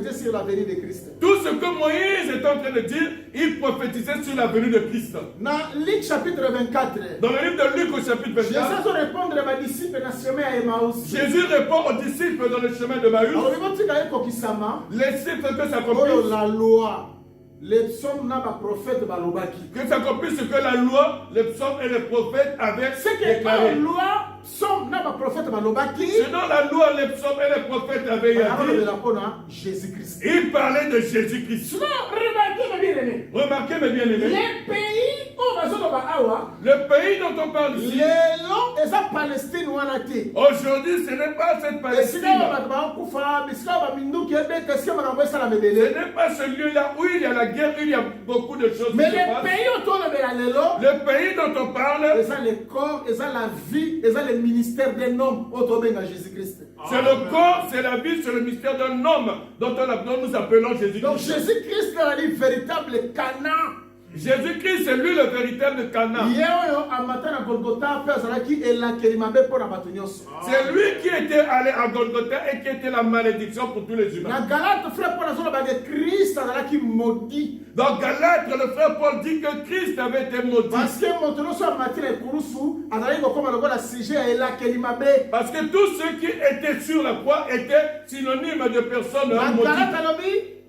[SPEAKER 2] Sur la venue de Christ.
[SPEAKER 1] Tout ce que Moïse est en train de dire, il prophétisait sur la venue de Christ.
[SPEAKER 2] Dans Luc chapitre 24.
[SPEAKER 1] Dans le livre de Luc au chapitre 24. Jésus répond aux disciples dans le chemin de Maüs. Les disciples que ça accomplisse.
[SPEAKER 2] La loi. Les psaumes n'a pas prophète balobaki.
[SPEAKER 1] Que ça accomplisse ce que la loi, les psaumes et les prophètes avaient déclaré.
[SPEAKER 2] La loi, psaume n'a pas prophète balobaki.
[SPEAKER 1] Sinon la loi, les psaumes et les prophètes avaient dit.
[SPEAKER 2] Jésus-Christ.
[SPEAKER 1] Il parlait de Jésus-Christ. Remarquez mes bien-aimés. Le pays dont on parle ici.
[SPEAKER 2] Et eza Palestine wana te.
[SPEAKER 1] Aujourd'hui, ce n'est pas cette Palestine.
[SPEAKER 2] Esika bato bakufa, esika baminduki ebeka, esika makambo esala
[SPEAKER 1] Ce
[SPEAKER 2] mebele.
[SPEAKER 1] n'est pas ce lieu-là où il y a la guerre, où il y a beaucoup de choses
[SPEAKER 2] Mais
[SPEAKER 1] qui se
[SPEAKER 2] les
[SPEAKER 1] passent.
[SPEAKER 2] pays otolobela lelo,
[SPEAKER 1] Le pays dont on parle,
[SPEAKER 2] eza le corps, eza la vie, eza le ministère d'un homme otobenga Jésus-Christ.
[SPEAKER 1] c'est le corps, c'est la vie, c'est le mystère d'un homme dont nous appelons
[SPEAKER 2] Donc
[SPEAKER 1] Jésus-Christ.
[SPEAKER 2] Jésus-Christ est le véritable Canaan.
[SPEAKER 1] Jésus-Christ, c'est lui le véritable Canaan.
[SPEAKER 2] Ye oyo amata na Golgotha mpe azalaki elakeli mabe mpo na bato nyonso.
[SPEAKER 1] C'est lui qui était allé à Golgotha et qui était la malédiction pour tous les humains.
[SPEAKER 2] Na Galate frère Paul azoloba que Christ azalaki maudit.
[SPEAKER 1] Dans Galates, le frère Paul dit que Christ avait été maudit.
[SPEAKER 2] Parce que moto nyonso amati na ekulusu azalaki kokoma lokola sujet ya elakeli mabe.
[SPEAKER 1] Parce que tous ceux qui étaient sur la croix étaient synonymes de personnes
[SPEAKER 2] Na
[SPEAKER 1] maudites.
[SPEAKER 2] Galate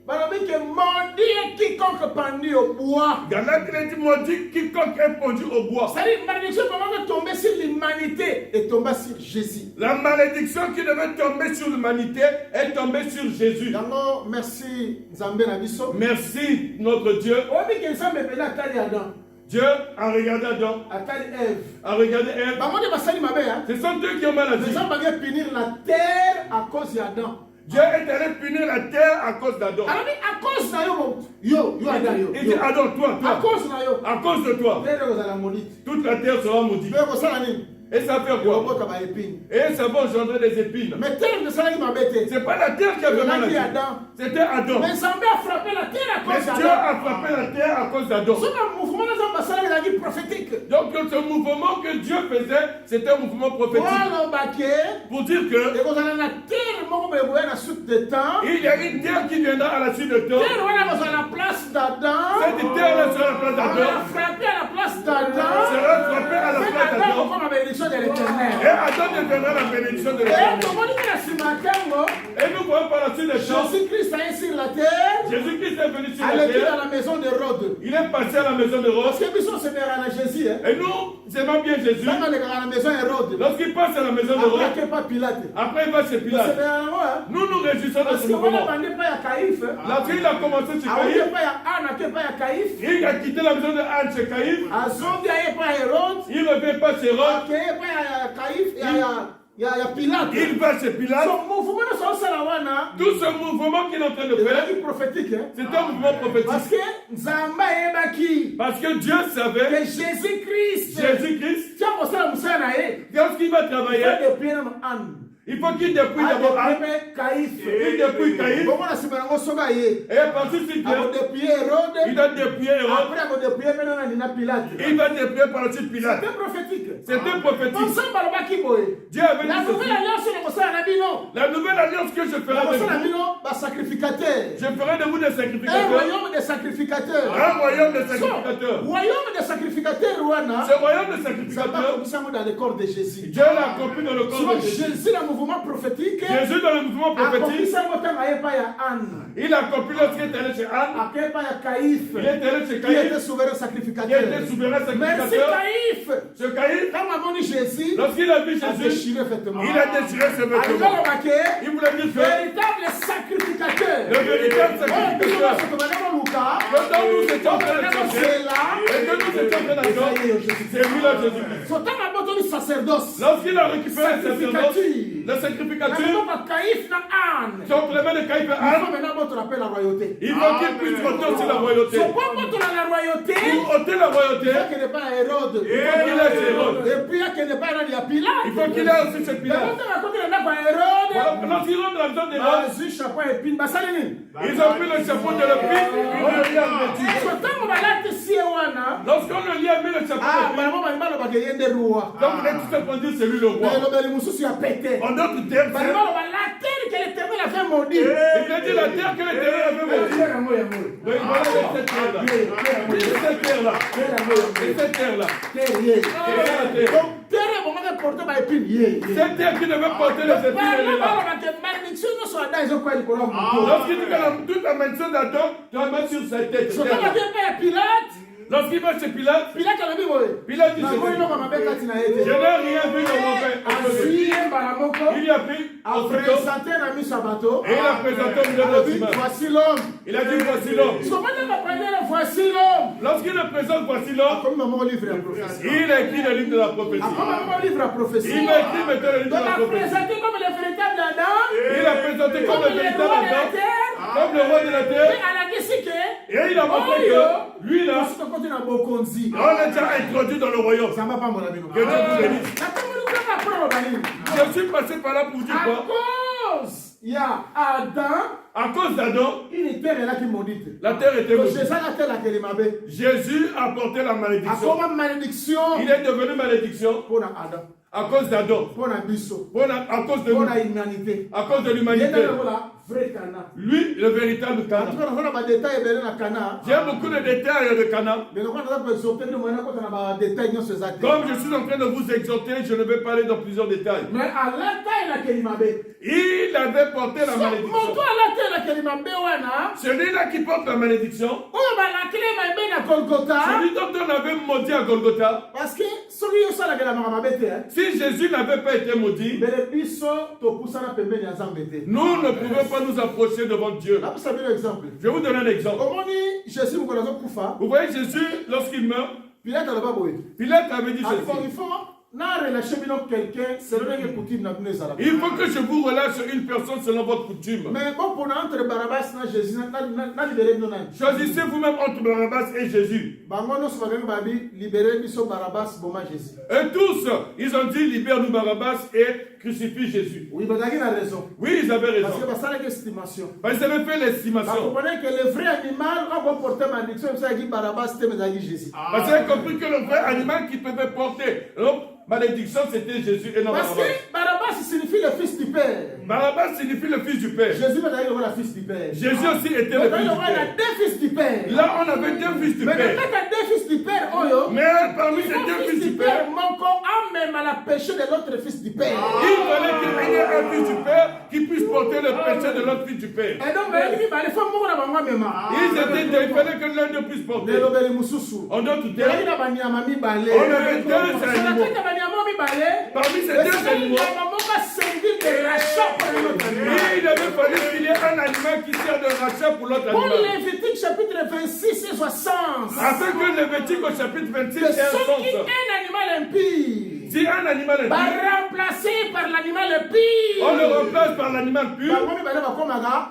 [SPEAKER 2] balobi que maudit est quiconque pendu au bois.
[SPEAKER 1] Galates, il est dit maudit quiconque est pendu au bois.
[SPEAKER 2] C'est-à-dire, malédiction comment tomber sur l'humanité et tomber sur Jésus.
[SPEAKER 1] La malédiction qui devait tomber sur l'humanité est tombée sur Jésus.
[SPEAKER 2] Yango, merci Nzambe na biso.
[SPEAKER 1] Merci notre Dieu.
[SPEAKER 2] Obi ke Nzambe pena atali Adam,
[SPEAKER 1] Dieu a regardé Adam,
[SPEAKER 2] atali Ève.
[SPEAKER 1] a regardé Ève.
[SPEAKER 2] Bango de basali mabe hein.
[SPEAKER 1] Ce sont eux qui ont mal agi.
[SPEAKER 2] Nzambe allait punir la terre à cause d'Adam.
[SPEAKER 1] Dieu est allé punir la terre à cause d'Adam.
[SPEAKER 2] Alors à cause na yo Adam yo.
[SPEAKER 1] Il dit Adam, toi,
[SPEAKER 2] À cause na yo.
[SPEAKER 1] à cause de toi,
[SPEAKER 2] Terre ozala maudite.
[SPEAKER 1] toute la terre sera maudite.
[SPEAKER 2] Pe ko sala nini?
[SPEAKER 1] Et ça fait quoi?
[SPEAKER 2] Okota ba épine.
[SPEAKER 1] Et ça va engendrer des épines.
[SPEAKER 2] Mais terre ne sala mabe te.
[SPEAKER 1] C'est pas la terre qui avait mal agi. C'était Adam.
[SPEAKER 2] Mais Nzambe a frappé la terre à
[SPEAKER 1] Mais
[SPEAKER 2] cause
[SPEAKER 1] Dieu
[SPEAKER 2] d'Adam.
[SPEAKER 1] a frappé la terre à cause d'Adam.
[SPEAKER 2] C'est un mouvement Nzambe asala la vie prophétique.
[SPEAKER 1] Donc ce mouvement que Dieu faisait, c'était un mouvement prophétique.
[SPEAKER 2] Voilà baké.
[SPEAKER 1] Pour dire que
[SPEAKER 2] Et vous allez la terre moko be boya na suite de temps.
[SPEAKER 1] il y a une terre qui viendra à la suite de temps.
[SPEAKER 2] Terre wana vous à la place d'Adam.
[SPEAKER 1] Cette terre-là sera la place
[SPEAKER 2] On va
[SPEAKER 1] d'Adam.
[SPEAKER 2] frapper à la place d'Adam.
[SPEAKER 1] Sera frappée à la
[SPEAKER 2] C'est
[SPEAKER 1] place
[SPEAKER 2] Adam
[SPEAKER 1] d'Adam.
[SPEAKER 2] comme la bénédiction de l'Éternel.
[SPEAKER 1] Et Adam deviendra la bénédiction de
[SPEAKER 2] Et
[SPEAKER 1] l'Éternel.
[SPEAKER 2] tout le monde dit ce matin,
[SPEAKER 1] Et nous voyons par la suite des choses.
[SPEAKER 2] Jésus-Christ est sur la terre.
[SPEAKER 1] Jésus-Christ est venu sur la
[SPEAKER 2] Allez
[SPEAKER 1] terre.
[SPEAKER 2] à la maison de Rhodes.
[SPEAKER 1] Il est passé à la maison de Rose.
[SPEAKER 2] Parce que nous sommes à Jésus.
[SPEAKER 1] Et nous aimons bien Jésus.
[SPEAKER 2] Quand on est à la maison de Rhodes.
[SPEAKER 1] Lorsqu'il passe à la maison de Rose,
[SPEAKER 2] Après que pas Pilate.
[SPEAKER 1] après il va chez
[SPEAKER 2] C'est
[SPEAKER 1] Pilate.
[SPEAKER 2] bien
[SPEAKER 1] Nous nous réjouissons de
[SPEAKER 2] parce
[SPEAKER 1] ce
[SPEAKER 2] que
[SPEAKER 1] mouvement.
[SPEAKER 2] on n'a pas à Caïphe.
[SPEAKER 1] Lorsqu'il a commencé chez
[SPEAKER 2] Ah, on
[SPEAKER 1] Caïphe,
[SPEAKER 2] n'est pas à Anne, on n'est pas à Caïphe.
[SPEAKER 1] il a quitté la maison de Anne chez Caïphe.
[SPEAKER 2] À Zombie, il n'y a pas à Hérode.
[SPEAKER 1] Il ne revient pas chez Rome.
[SPEAKER 2] Ok, pas à Caïphe. Il y a Pilate.
[SPEAKER 1] Il va chez Pilate.
[SPEAKER 2] Son mouvement de son salawana.
[SPEAKER 1] Tout ce mouvement qu'il est en train de faire,
[SPEAKER 2] C'est prophétique. Hein?
[SPEAKER 1] c'est un mouvement prophétique.
[SPEAKER 2] Parce que Nzamba Ebaki.
[SPEAKER 1] Parce que Dieu savait
[SPEAKER 2] Que Jésus-Christ.
[SPEAKER 1] Jésus-Christ,
[SPEAKER 2] Tiens, on s'en moussa naé.
[SPEAKER 1] lorsqu'il va
[SPEAKER 2] Il
[SPEAKER 1] travailler,
[SPEAKER 2] fait des pieds dans Anne.
[SPEAKER 1] il faut qu'il dépouille d'abord Anne.
[SPEAKER 2] Caïphe.
[SPEAKER 1] Il dépouille Caïphe.
[SPEAKER 2] Bon, on a séparé au soga yé.
[SPEAKER 1] Et à partir de
[SPEAKER 2] Avant
[SPEAKER 1] là,
[SPEAKER 2] de pied Hérode.
[SPEAKER 1] il doit dépouiller Hérode.
[SPEAKER 2] Après, avant de pied, maintenant, on a Pilate.
[SPEAKER 1] Il va dépouiller par la suite Pilate.
[SPEAKER 2] C'était prophétique.
[SPEAKER 1] C'était prophétique.
[SPEAKER 2] Ensemble, on va qui boy.
[SPEAKER 1] Dieu avait
[SPEAKER 2] La
[SPEAKER 1] dit
[SPEAKER 2] nouvelle
[SPEAKER 1] ceci.
[SPEAKER 2] alliance, on a ça, on a dit non.
[SPEAKER 1] La nouvelle alliance que je ferai
[SPEAKER 2] La
[SPEAKER 1] avec
[SPEAKER 2] nouvelle
[SPEAKER 1] vous,
[SPEAKER 2] alliance, va sacrificateur.
[SPEAKER 1] je ferai de vous des
[SPEAKER 2] Un
[SPEAKER 1] sacrificateurs.
[SPEAKER 2] royaume de sacrificateurs.
[SPEAKER 1] Un royaume de
[SPEAKER 2] So,
[SPEAKER 1] sacrificateurs.
[SPEAKER 2] royaume de sacrificateurs, Rwanda.
[SPEAKER 1] Ce royaume de
[SPEAKER 2] Ça va
[SPEAKER 1] sacrificateurs,
[SPEAKER 2] comme ça dans le corps de Jésus.
[SPEAKER 1] Dieu l'a accompli dans le corps
[SPEAKER 2] Soit
[SPEAKER 1] de Jésus.
[SPEAKER 2] Jésus, le mouvement prophétique,
[SPEAKER 1] Jésus, dans le mouvement
[SPEAKER 2] accompli
[SPEAKER 1] prophétique,
[SPEAKER 2] ça, moi, quand il n'y a pas Anne.
[SPEAKER 1] il a accompli lorsqu'il est allé chez Anne.
[SPEAKER 2] Après, pas Caïphe.
[SPEAKER 1] Il est allé chez
[SPEAKER 2] Qui était
[SPEAKER 1] Caïphe,
[SPEAKER 2] souverain
[SPEAKER 1] qui
[SPEAKER 2] sacrificateur.
[SPEAKER 1] était souverain
[SPEAKER 2] Merci
[SPEAKER 1] sacrificateur.
[SPEAKER 2] Caïphe.
[SPEAKER 1] Ce Caïphe,
[SPEAKER 2] Quand maman dit Jésus,
[SPEAKER 1] lorsqu'il a vu
[SPEAKER 2] a
[SPEAKER 1] Jésus,
[SPEAKER 2] déchiré vêtements.
[SPEAKER 1] il a déchiré ses
[SPEAKER 2] Alors,
[SPEAKER 1] vêtements.
[SPEAKER 2] on va dire,
[SPEAKER 1] Il voulait dire que
[SPEAKER 2] véritable sacrificateur.
[SPEAKER 1] le véritable
[SPEAKER 2] Ouais,
[SPEAKER 1] sacrificateur,
[SPEAKER 2] nous sommes dans Lucas.
[SPEAKER 1] que dans nous étions en train de chercher,
[SPEAKER 2] C'est là.
[SPEAKER 1] et que nous étions en train d'attendre, c'est lui là Jésus-Christ.
[SPEAKER 2] Son temps a besoin du sacerdoce.
[SPEAKER 1] Lorsqu'il a récupéré le sacerdoce, le
[SPEAKER 2] Quand
[SPEAKER 1] sacrificature,
[SPEAKER 2] on va Caïphe dans Anne.
[SPEAKER 1] sur les mains de Caïphe et
[SPEAKER 2] Il faut
[SPEAKER 1] Anne,
[SPEAKER 2] maintenant votre appel à la royauté.
[SPEAKER 1] il faut qu'il puisse monter aussi la royauté.
[SPEAKER 2] Son pas votre la royauté.
[SPEAKER 1] Pour ôter la royauté,
[SPEAKER 2] Il faut qu'il n'est pas Hérode.
[SPEAKER 1] il faut qu'il ait chez Hérode.
[SPEAKER 2] Et puis il qu'il n'est pas Hérode, il y a Pilate.
[SPEAKER 1] Il faut qu'il ait aussi chez
[SPEAKER 2] Mais
[SPEAKER 1] Pilate.
[SPEAKER 2] quand on a côté de là, Hérode.
[SPEAKER 1] Voilà, lorsqu'ils rentrent dans la maison d'Hérode,
[SPEAKER 2] Vas-y, chapeau et pine. Basalini.
[SPEAKER 1] ils ont pris le chapeau de l'épine, on le lui a vêtu.
[SPEAKER 2] Son temps on va là, tu sais, Wana.
[SPEAKER 1] Lorsqu'on le lui a mis le chapeau
[SPEAKER 2] Ah,
[SPEAKER 1] d'épine,
[SPEAKER 2] maman, maman, va gagner des rois.
[SPEAKER 1] donc on est tout ça pour dire c'est lui le roi.
[SPEAKER 2] Mais le moussus a pété.
[SPEAKER 1] En d'autres termes,
[SPEAKER 2] Maman, la terre que l'Éternel a fait maudit.
[SPEAKER 1] il a dit la terre que l'Éternel avait maudite. Oui, voilà cette terre-là. Et cette terre-là. Et cette terre-là.
[SPEAKER 2] Donc, terre est vraiment portée par épine.
[SPEAKER 1] Cette terre qui devait porter les épines, elle est là.
[SPEAKER 2] Pilate.
[SPEAKER 1] Lorsqu'il dit que toute la maison d'Adam, tu la mets sur sa tête. cette terre-là. Lorsqu'il va chez Pilate,
[SPEAKER 2] Pilate alobi boye.
[SPEAKER 1] Pilate dit
[SPEAKER 2] Na moi eloko mabe kati na ye te.
[SPEAKER 1] je n'ai rien vu dans mon père.
[SPEAKER 2] Azwi ye mbala moko.
[SPEAKER 1] Il y a pris un couteau
[SPEAKER 2] Apresente na miso ya bato.
[SPEAKER 1] et il a présenté au milieu de
[SPEAKER 2] Alobi
[SPEAKER 1] l'humain.
[SPEAKER 2] voici l'homme.
[SPEAKER 1] Il a dit voici l'homme.
[SPEAKER 2] Sokomoni baprenele voici l'homme.
[SPEAKER 1] Lorsqu'il le présente voici l'homme,
[SPEAKER 2] Akomi mamo livre ya prophétie.
[SPEAKER 1] il a écrit le livre de la prophétie.
[SPEAKER 2] Akomi mamo livre ya prophétie.
[SPEAKER 1] Il a écrit maintenant le livre
[SPEAKER 2] Donc
[SPEAKER 1] de la
[SPEAKER 2] a
[SPEAKER 1] prophétie.
[SPEAKER 2] présenté comme le véritable Adam.
[SPEAKER 1] Il a présenté comme le véritable Adam, comme le roi de la
[SPEAKER 2] Et
[SPEAKER 1] terre.
[SPEAKER 2] alakisi ke.
[SPEAKER 1] Et il a montré que lui là,
[SPEAKER 2] Tokoti na bokonzi.
[SPEAKER 1] on est déjà introduit dans le royaume.
[SPEAKER 2] Zamba pambola bino.
[SPEAKER 1] Que Dieu vous bénisse.
[SPEAKER 2] Nakomoni kaka prolo banini.
[SPEAKER 1] Je suis passé par là pour dire
[SPEAKER 2] À
[SPEAKER 1] quoi?
[SPEAKER 2] cause ya Adam,
[SPEAKER 1] À cause d'Adam,
[SPEAKER 2] une terre elaki maudite.
[SPEAKER 1] la terre était
[SPEAKER 2] Donc
[SPEAKER 1] maudite.
[SPEAKER 2] c'est ça la terre laquelle mabe.
[SPEAKER 1] Jésus a porté la malédiction.
[SPEAKER 2] Akoma malédiction
[SPEAKER 1] Il est devenu malédiction
[SPEAKER 2] pour Adam,
[SPEAKER 1] à cause d'Adam,
[SPEAKER 2] pour na biso,
[SPEAKER 1] à cause de
[SPEAKER 2] pour
[SPEAKER 1] nous,
[SPEAKER 2] la humanité.
[SPEAKER 1] à cause de
[SPEAKER 2] Il
[SPEAKER 1] l'humanité.
[SPEAKER 2] est dans la vraie Cana.
[SPEAKER 1] Lui, le véritable
[SPEAKER 2] En
[SPEAKER 1] Cana.
[SPEAKER 2] tout cas, on a des détails belé na Cana.
[SPEAKER 1] J'ai beaucoup de détails de Cana.
[SPEAKER 2] Mais on a exhorté de moyen quand on a des détails dans ces actes.
[SPEAKER 1] Comme je suis en train de vous exhorter, je ne vais pas aller dans plusieurs détails.
[SPEAKER 2] Mais à la taille laquelle mabe.
[SPEAKER 1] Il avait porté la malédiction.
[SPEAKER 2] Moto à la taille laquelle mabe wana.
[SPEAKER 1] Celui-là qui porte la malédiction,
[SPEAKER 2] Oyo ba la clé mabe na Golgotha.
[SPEAKER 1] celui dont on avait maudit à Golgotha,
[SPEAKER 2] Parce que celui yo sala que la mabe te.
[SPEAKER 1] si Jésus n'avait pas été maudit,
[SPEAKER 2] Mais le biso to poussana pembeni ya Nzambe te.
[SPEAKER 1] nous ne pouvions pas nous approcher devant Dieu.
[SPEAKER 2] Là, vous savez l'exemple.
[SPEAKER 1] Je vais vous donner un exemple.
[SPEAKER 2] Comment dit Jésus vous connaissez Koufa?
[SPEAKER 1] Vous voyez Jésus, lorsqu'il meurt,
[SPEAKER 2] Pilate n'a pas boé.
[SPEAKER 1] Pilate avait dit
[SPEAKER 2] Il
[SPEAKER 1] ceci.
[SPEAKER 2] faut n'a relâché quelqu'un, c'est le même coutume n'a plus ça.
[SPEAKER 1] Il faut que je vous relâche une personne selon votre coutume.
[SPEAKER 2] Mais bon, pour entre Barabbas et Jésus, n'a libéré non.
[SPEAKER 1] Choisissez vous-même entre Barabbas et Jésus.
[SPEAKER 2] Bangono se va babi libérer biso Barabbas boma Jésus.
[SPEAKER 1] Et tous, ils ont dit libère-nous Barabbas et crucifie Jésus.
[SPEAKER 2] Oui, mais il a raison.
[SPEAKER 1] Oui, ils avaient
[SPEAKER 2] Parce
[SPEAKER 1] raison.
[SPEAKER 2] que ça c'est estimation.
[SPEAKER 1] Parce qu'ils avaient fait
[SPEAKER 2] Vous
[SPEAKER 1] l'estimation.
[SPEAKER 2] comprenez que le vrai animal va porter malédiction, ça dit Barabbas, c'était mais Jésus.
[SPEAKER 1] Parce qu'ils avaient compris que le vrai animal qui pouvait porter malédiction, c'était Jésus et non
[SPEAKER 2] Parce
[SPEAKER 1] Barabbas.
[SPEAKER 2] que Barabbas signifie le fils du Père.
[SPEAKER 1] Barabbas signifie le fils du Père.
[SPEAKER 2] Jésus va d'ailleurs le fils du Père.
[SPEAKER 1] Jésus aussi était le
[SPEAKER 2] Donc,
[SPEAKER 1] fils
[SPEAKER 2] il y
[SPEAKER 1] du
[SPEAKER 2] aura
[SPEAKER 1] Père.
[SPEAKER 2] deux fils du Père.
[SPEAKER 1] Là, on avait deux fils du
[SPEAKER 2] Mais
[SPEAKER 1] Père.
[SPEAKER 2] quand tu as deux fils du Père, Oyo,
[SPEAKER 1] Mais parmi ces deux fils du Père,
[SPEAKER 2] manque un même à la péché de l'autre fils du Père.
[SPEAKER 1] il fallait qu'il y ait un fils du Père qui puisse porter le péché de l'autre fils du Père.
[SPEAKER 2] Et donc, il faut mourir avant moi-même.
[SPEAKER 1] Il fallait que l'un d'eux puisse porter. En d'autres termes, on avait deux animaux. Parmi ces deux animaux, il avait fallu qu'il y ait un animal qui sert de rachat pour l'autre
[SPEAKER 2] Pour
[SPEAKER 1] animal.
[SPEAKER 2] Lévitique chapitre 26 et 60.
[SPEAKER 1] Afin que Lévitique au chapitre 26
[SPEAKER 2] Que
[SPEAKER 1] ait un
[SPEAKER 2] ce qui est
[SPEAKER 1] sens.
[SPEAKER 2] un animal impie
[SPEAKER 1] Si un animal est
[SPEAKER 2] va
[SPEAKER 1] pur,
[SPEAKER 2] remplacé par l'animal impie.
[SPEAKER 1] on le remplace par l'animal pur,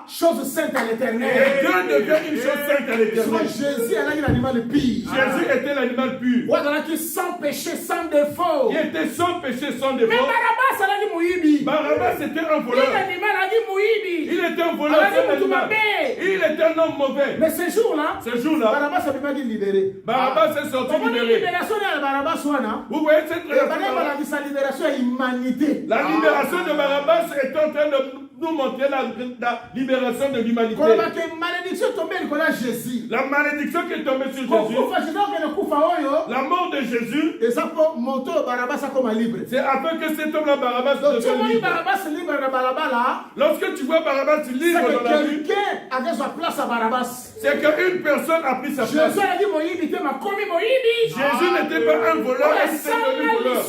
[SPEAKER 2] Chose sainte à
[SPEAKER 1] et
[SPEAKER 2] l'éternel.
[SPEAKER 1] Dieu devient une chose sainte à
[SPEAKER 2] Soit
[SPEAKER 1] l'éternel.
[SPEAKER 2] Jésus est l'animal impie.
[SPEAKER 1] Jésus était l'animal pur,
[SPEAKER 2] Voilà qui sans péché, sans défaut.
[SPEAKER 1] qui était sans péché, sans
[SPEAKER 2] Mais
[SPEAKER 1] défaut.
[SPEAKER 2] Barabbas, elle a dit Mouibi.
[SPEAKER 1] Barabbas était un
[SPEAKER 2] Il
[SPEAKER 1] voleur.
[SPEAKER 2] animal a dit Mouibi.
[SPEAKER 1] Il était un voleur,
[SPEAKER 2] Elle a dit
[SPEAKER 1] un animal.
[SPEAKER 2] Moutoumabé.
[SPEAKER 1] Il était un homme mauvais.
[SPEAKER 2] Mais ce jour-là,
[SPEAKER 1] Ce jour-là,
[SPEAKER 2] Barabbas a pas dit libéré.
[SPEAKER 1] Barabbas est sorti
[SPEAKER 2] Comment la
[SPEAKER 1] libéré.
[SPEAKER 2] libération de Barabbas wana?
[SPEAKER 1] Vous voyez cette
[SPEAKER 2] Et Barabbas
[SPEAKER 1] relation.
[SPEAKER 2] a dit sa libération à humanité.
[SPEAKER 1] La libération de Barabbas est en train de nous montrer la libération de l'humanité.
[SPEAKER 2] Quand la malédiction est tombée, il a Jésus.
[SPEAKER 1] La malédiction qui est tombée sur
[SPEAKER 2] Quand
[SPEAKER 1] Jésus,
[SPEAKER 2] vous faites que le coup faoyo,
[SPEAKER 1] la mort de Jésus,
[SPEAKER 2] et ça pour monter Barabbas comme libre.
[SPEAKER 1] c'est afin que cet homme-là, Barabbas,
[SPEAKER 2] Donc tu vois
[SPEAKER 1] devienne libre.
[SPEAKER 2] Barabbas libre de Barabbas là.
[SPEAKER 1] Lorsque tu vois Barabbas
[SPEAKER 2] C'est
[SPEAKER 1] libre dans la
[SPEAKER 2] que
[SPEAKER 1] rue,
[SPEAKER 2] quelqu'un a fait sa place à Barabbas.
[SPEAKER 1] c'est qu'une personne a pris sa place.
[SPEAKER 2] Jésus a dit Moïbi, tu m'as commis Moïbi.
[SPEAKER 1] Jésus n'était pas un voleur, il était devenu voleur.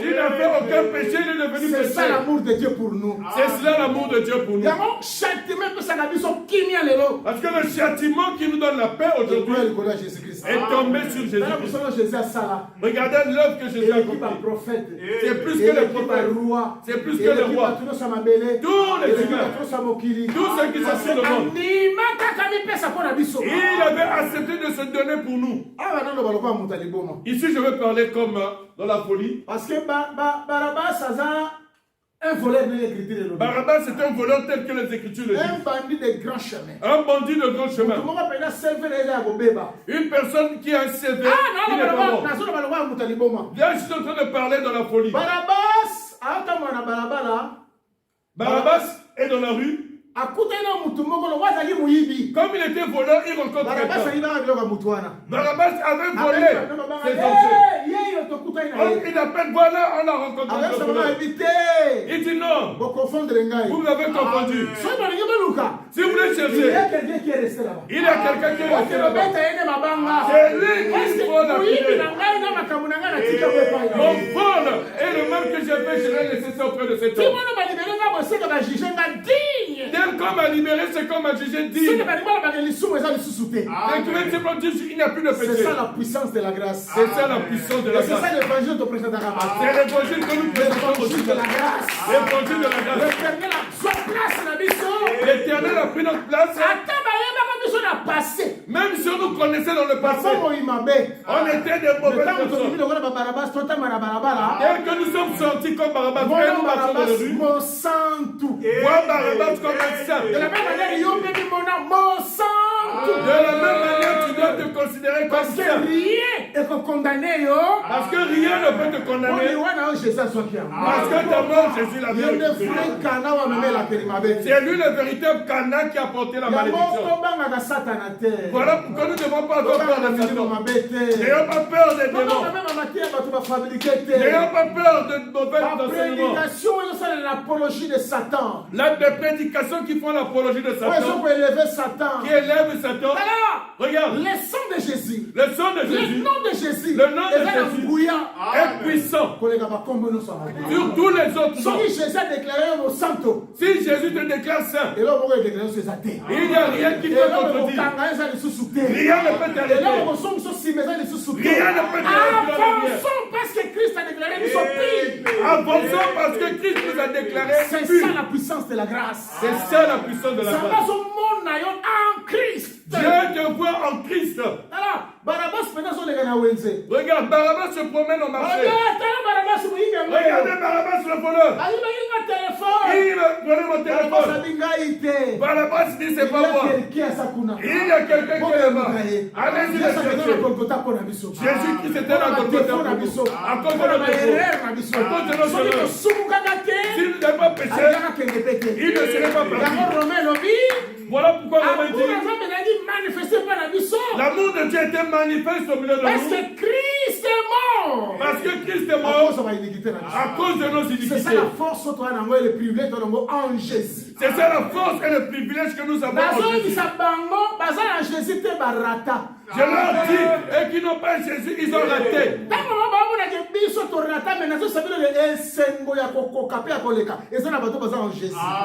[SPEAKER 1] Il n'a fait aucun péché, il est devenu
[SPEAKER 2] C'est ça
[SPEAKER 1] péché.
[SPEAKER 2] l'amour de Dieu pour nous.
[SPEAKER 1] C'est cela l'amour de Dieu pour nous.
[SPEAKER 2] Yango châtiment peut s'agaber son kimia lelo.
[SPEAKER 1] Parce que le châtiment qui nous donne la paix aujourd'hui
[SPEAKER 2] Le Jésus-Christ.
[SPEAKER 1] est tombé sur Jésus.
[SPEAKER 2] Là, vous savez, Jésus a ça là.
[SPEAKER 1] Regardez l'œuvre que Jésus a
[SPEAKER 2] L'équipe a
[SPEAKER 1] accomplie.
[SPEAKER 2] prophète.
[SPEAKER 1] C'est plus que le prophète.
[SPEAKER 2] Roi.
[SPEAKER 1] C'est plus que le roi.
[SPEAKER 2] Tous les humains.
[SPEAKER 1] Tous ceux qui sont sur le monde. Il avait accepté de se donner pour nous. Ici, je vais parler comme dans la folie.
[SPEAKER 2] Parce que Barabbas a un voleur de l'écriture.
[SPEAKER 1] Barabbas, c'est un voleur tel que les Écritures le disent.
[SPEAKER 2] Un bandit de grand chemin.
[SPEAKER 1] Un bandit de grand chemin. Une personne qui a un CV qui n'est pas bon. Là, je suis en train de parler dans la folie.
[SPEAKER 2] Barabbas
[SPEAKER 1] est dans la rue. Comme il était voleur, il rencontre quelqu'un. Barabbas avait volé ses objets. Il appelle, voilà, on a rencontré ce voleur. Il dit non, vous m'avez confondu. Si vous voulez chercher,
[SPEAKER 2] est resté là-bas.
[SPEAKER 1] Il y a quelqu'un qui est resté là-bas. C'est lui qui faut la prier. Mon vol est le même que j'ai fait, je l'ai laissé ça auprès de cet homme. Tel qu'on m'a libéré, c'est qu'on m'a jugé digne. Il n'y a plus de péché.
[SPEAKER 2] C'est ça la puissance de la grâce.
[SPEAKER 1] C'est ça la puissance de la
[SPEAKER 2] C'est ça
[SPEAKER 1] grâce.
[SPEAKER 2] l'évangile de président d'Arabas.
[SPEAKER 1] C'est l'évangile que nous présentons aussi.
[SPEAKER 2] L'évangile de la grâce.
[SPEAKER 1] L'évangile de la grâce.
[SPEAKER 2] L'éternel a sa place dans la mission.
[SPEAKER 1] L'éternel a pris notre place.
[SPEAKER 2] Passé.
[SPEAKER 1] Même si on nous connaissait dans le passé, on était des mauvaises personnes. Dès que nous sommes sortis comme Barabbas, nous marchons dans les rues.
[SPEAKER 2] Mon sang tout.
[SPEAKER 1] Voir Barabbas comme un saint.
[SPEAKER 2] De la même manière, il y a mon sang tout.
[SPEAKER 1] De la même manière, tu dois te considérer comme
[SPEAKER 2] parce que
[SPEAKER 1] saint.
[SPEAKER 2] rien est condamné.
[SPEAKER 1] Parce que rien ne peut te condamner. Parce que ta mort, Jésus l'a bien. C'est lui le véritable Cana qui a porté la malédiction. Voilà pourquoi nous ne devons pas avoir peur de Satan. N'ayons pas peur des démons. N'ayons pas peur de mauvais enseignements.
[SPEAKER 2] L'apologie de Satan.
[SPEAKER 1] Les prédications qui font l'apologie de Satan. Qui élèvent Satan. Regarde.
[SPEAKER 2] Le sang de Jésus.
[SPEAKER 1] Le sang de Jésus.
[SPEAKER 2] Le nom de Jésus.
[SPEAKER 1] Le nom de Jésus est puissant. Sur tous les autres noms. Si Jésus te déclare saint, il n'y a rien qui peut contredire. Rien ne peut t'arrêter. Rien ne peut t'arrêter.
[SPEAKER 2] Avançons parce que Christ a déclaré nous sommes purs.
[SPEAKER 1] Avançons parce que Christ nous a déclaré
[SPEAKER 2] c'est
[SPEAKER 1] purs.
[SPEAKER 2] ça la puissance de la grâce.
[SPEAKER 1] C'est ça la puissance de la grâce.
[SPEAKER 2] En Christ.
[SPEAKER 1] Dieu te voit en Christ. Regarde, Barabbas se promène au marché. Regardez Barabbas le voleur. Il prenait mon téléphone. Barabbas dit c'est pas moi. Il y a quelqu'un qui est là-bas. Allez-y le chercher. Jésus-Christ était là à côté de nous. À cause de notre erreur. À cause de notre erreur. S'il n'avait pas péché, il ne serait pas parti. Voilà pourquoi Romain dit l'amour de Dieu était manifeste au milieu de nous.
[SPEAKER 2] Parce que Christ est mort.
[SPEAKER 1] Parce que Christ est mort à cause de nos iniquités.
[SPEAKER 2] C'est ça la force et le privilège en Jésus.
[SPEAKER 1] C'est ça la force et le privilège que nous avons en Jésus. Je leur dis, et qui n'ont pas Jésus, ils ont raté.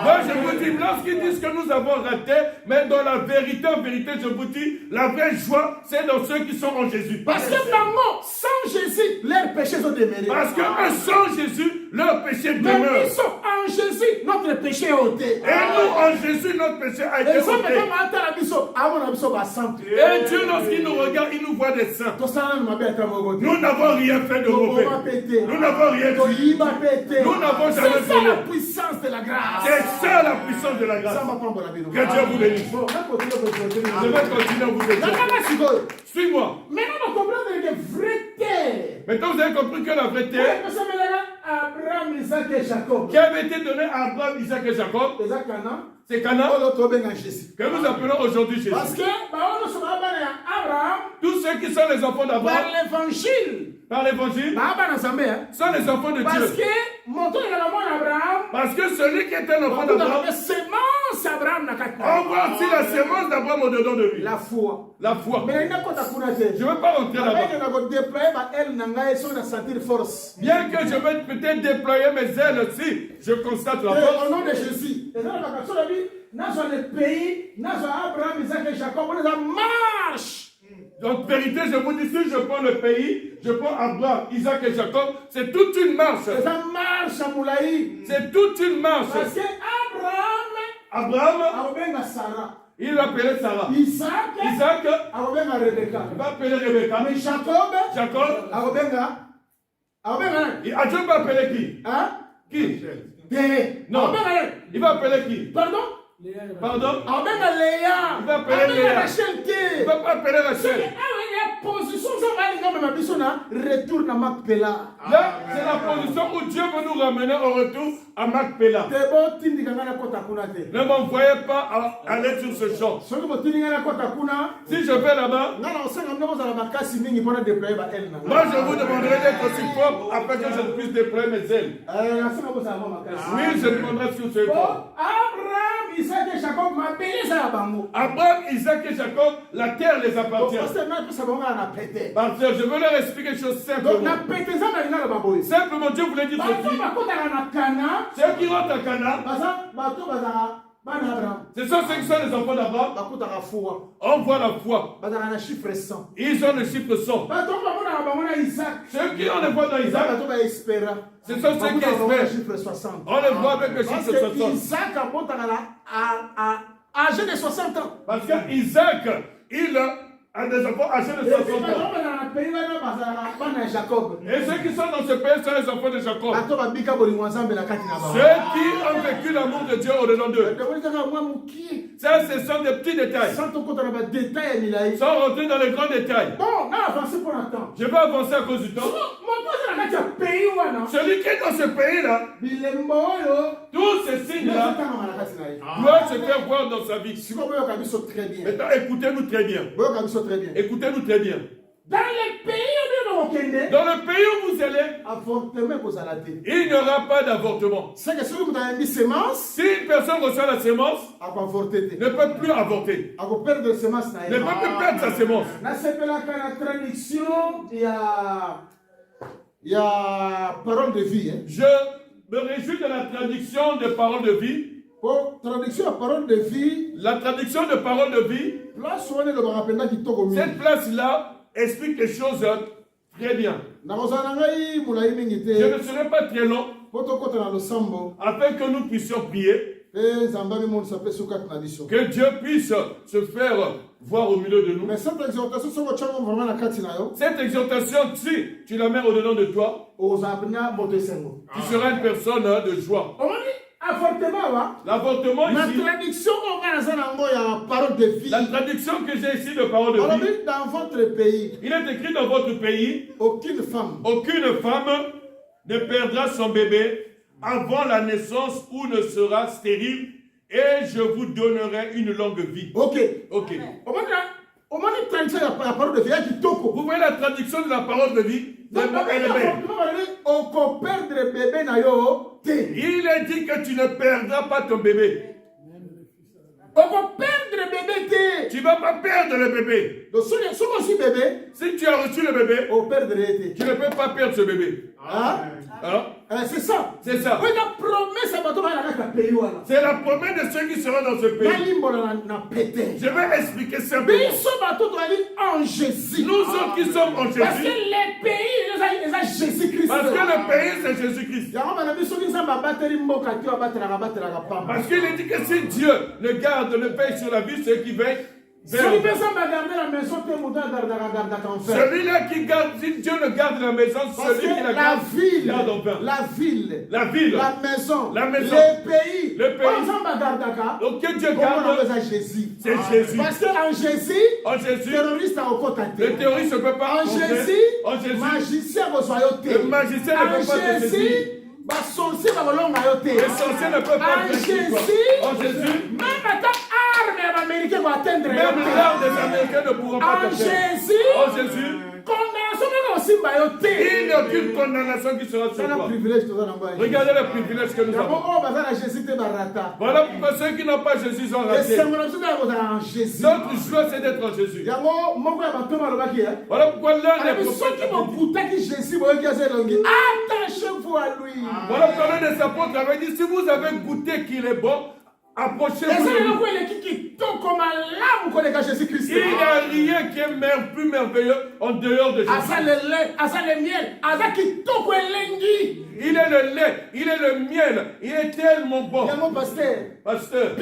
[SPEAKER 1] Moi je vous dis, lorsqu'ils disent que nous avons raté, mais dans la vérité, en vérité, je vous dis, la vraie joie, c'est dans ceux qui sont en Jésus.
[SPEAKER 2] Parce que sans Jésus, leurs péchés sont demeurés.
[SPEAKER 1] Parce que sans Jésus, leurs péchés demeurent.
[SPEAKER 2] Mais nous sommes en Jésus, notre péché est ôté.
[SPEAKER 1] Et nous, en Jésus, notre péché a été ôté. Et Dieu, lorsqu'il nous regarde, il nous voit des saints. Nous n'avons rien fait de mauvais. Nous n'avons rien dit. Nous n'avons jamais fait.
[SPEAKER 2] C'est ça la puissance de la grâce.
[SPEAKER 1] C'est ça la puissance de la grâce. Que Dieu vous bénisse. Je vais continuer à vous aider. Suis-moi.
[SPEAKER 2] Maintenant, on comprend que la vraie terre.
[SPEAKER 1] Maintenant, vous avez compris que la vraie terre
[SPEAKER 2] Abraham, Isaac et Jacob.
[SPEAKER 1] qui avait été donnée à Abraham, Isaac et Jacob, c'est Cana que nous appelons aujourd'hui Jésus.
[SPEAKER 2] Parce que Abraham,
[SPEAKER 1] tous ceux qui sont les enfants d'Abraham, par l'évangile, sont les enfants de Dieu. Parce que celui qui est un enfant d'Abraham, on voit aussi la sémence d'Abraham au-dedans de lui.
[SPEAKER 2] La foi.
[SPEAKER 1] La foi.
[SPEAKER 2] Mais
[SPEAKER 1] je ne veux pas rentrer là-bas. Bien que je vais peut-être déployer mes ailes aussi, je constate la force.
[SPEAKER 2] Au nom de Jésus. Dans le pays, dans Abraham, Isaac et Jacob, on marche.
[SPEAKER 1] En vérité, je vous dis, si je prends le pays, je prends Abraham, Isaac et Jacob, c'est toute une marche.
[SPEAKER 2] C'est une marche à Moulaï.
[SPEAKER 1] C'est toute une marche.
[SPEAKER 2] Parce que Abraham,
[SPEAKER 1] il appelait Sarah.
[SPEAKER 2] Isaac,
[SPEAKER 1] il va appeler Rebecca.
[SPEAKER 2] Mais Jacob,
[SPEAKER 1] Dieu va appeler qui?
[SPEAKER 2] Hein?
[SPEAKER 1] Qui?
[SPEAKER 2] Non.
[SPEAKER 1] Il va appeler qui?
[SPEAKER 2] Pardon?
[SPEAKER 1] Pardon?
[SPEAKER 2] Il va appeler Léa.
[SPEAKER 1] Il va appeler Léa.
[SPEAKER 2] Rachel.
[SPEAKER 1] Il va pas appeler Rachel.
[SPEAKER 2] Retourne à Macpéla.
[SPEAKER 1] Là, c'est la position où Dieu veut nous ramener au retour à Macpéla. Ne m'envoyez pas à aller sur ce champ. Si je vais là-bas, moi je vous demanderai d'être aussi propre afin que je puisse déployer mes ailes. Oui, je demanderai sur ce point.
[SPEAKER 2] Abraham, Isaac et Jacob m'appelaient ça à Bango.
[SPEAKER 1] Abraham, Isaac et Jacob, la terre les appartient. Pasteur, je veux leur expliquer une chose simplement. Simplement, Dieu voulait dire ceci. Ceux qui rentrent à Cana, ce sont ceux qui sont les enfants d'Abraham. On voit la foi. Ils ont le chiffre 100. Ceux qui ont le voix dans Isaac, ce sont ceux qui espèrent. On le voit avec le chiffre 60.
[SPEAKER 2] Isaac a âgé de 60 ans.
[SPEAKER 1] Parce qu'Isaac, il a des enfants âgés de 60 ans. Et ceux qui sont dans ce pays sont les enfants de Jacob. Ceux qui ont vécu l'amour de Dieu au-dedans d'eux. Ça, ce sont des petits détails. Sans rentrer dans les grands détails. Je vais avancer à cause du temps. Celui qui est dans ce pays-là, tous ces signes-là doivent se faire voir dans sa vie. Maintenant, écoutez-nous très bien. Écoutez-nous très bien.
[SPEAKER 2] Dans le pays
[SPEAKER 1] où vous allez, il n'y aura pas d'avortement. Si une personne reçoit la sémence, ne peut plus avorter. Ne peut plus perdre sa sémence.
[SPEAKER 2] Il y a parole de vie.
[SPEAKER 1] Je me réjouis de la traduction de parole de vie.
[SPEAKER 2] Traduction à parole de vie.
[SPEAKER 1] La traduction de parole de vie. Cette place-là explique quelque chose très bien. Je ne serai pas très long afin que nous puissions prier. Que Dieu puisse se faire voir au milieu de nous.
[SPEAKER 2] Mais cette
[SPEAKER 1] exhortation, si tu la mets au-dedans de toi, tu seras une personne de joie. L'avortement ici, la traduction que j'ai ici de parole de vie,
[SPEAKER 2] dans votre pays,
[SPEAKER 1] il est écrit dans votre pays,
[SPEAKER 2] aucune femme
[SPEAKER 1] ne perdra son bébé avant la naissance ou ne sera stérile, et je vous donnerai une longue vie.
[SPEAKER 2] Ok. Vous
[SPEAKER 1] voyez la traduction de la parole de vie? Il est dit que tu ne perdras pas ton bébé. Tu ne vas pas perdre le bébé. Si tu as reçu le bébé, tu ne peux pas perdre ce bébé.
[SPEAKER 2] C'est ça.
[SPEAKER 1] C'est ça. C'est la promesse de ceux qui seront dans ce pays. Je vais expliquer simplement. Nous autres qui sommes en Jésus.
[SPEAKER 2] Parce que le pays, c'est Jésus-Christ.
[SPEAKER 1] Parce que le pays, c'est Jésus-Christ. Parce qu'il est dit que si Dieu ne garde le veille sur la vie, ceux qui veillent, celui-là qui garde, si Dieu ne garde la maison, celui qui la garde, garde en vain.
[SPEAKER 2] La ville,
[SPEAKER 1] la maison,
[SPEAKER 2] le pays.
[SPEAKER 1] Donc que Dieu garde, c'est Jésus.
[SPEAKER 2] Parce qu'en Jésus,
[SPEAKER 1] le terroriste ne peut pas
[SPEAKER 2] en Jésus,
[SPEAKER 1] le
[SPEAKER 2] magicien
[SPEAKER 1] ne peut pas te saisir.
[SPEAKER 2] Les sorciers
[SPEAKER 1] ne peuvent pas te saisir. En Jésus,
[SPEAKER 2] même l'arme
[SPEAKER 1] des Américains ne pourront pas te saisir. En Jésus, il n'y a aucune condamnation qui sera sur toi. Regardez le privilège que nous avons. Voilà pourquoi ceux qui n'ont pas Jésus ont raté. Notre joie, c'est d'être en Jésus. Voilà pourquoi l'un des prophètes,
[SPEAKER 2] attachez-vous à lui.
[SPEAKER 1] Voilà pourquoi l'un des apôtres avait dit, si vous avez goûté qu'il est bon, approchez-vous. Il n'y a rien qui est plus merveilleux en dehors de Jésus. Il est le lait, il est le miel, il est tellement bon. Pasteur,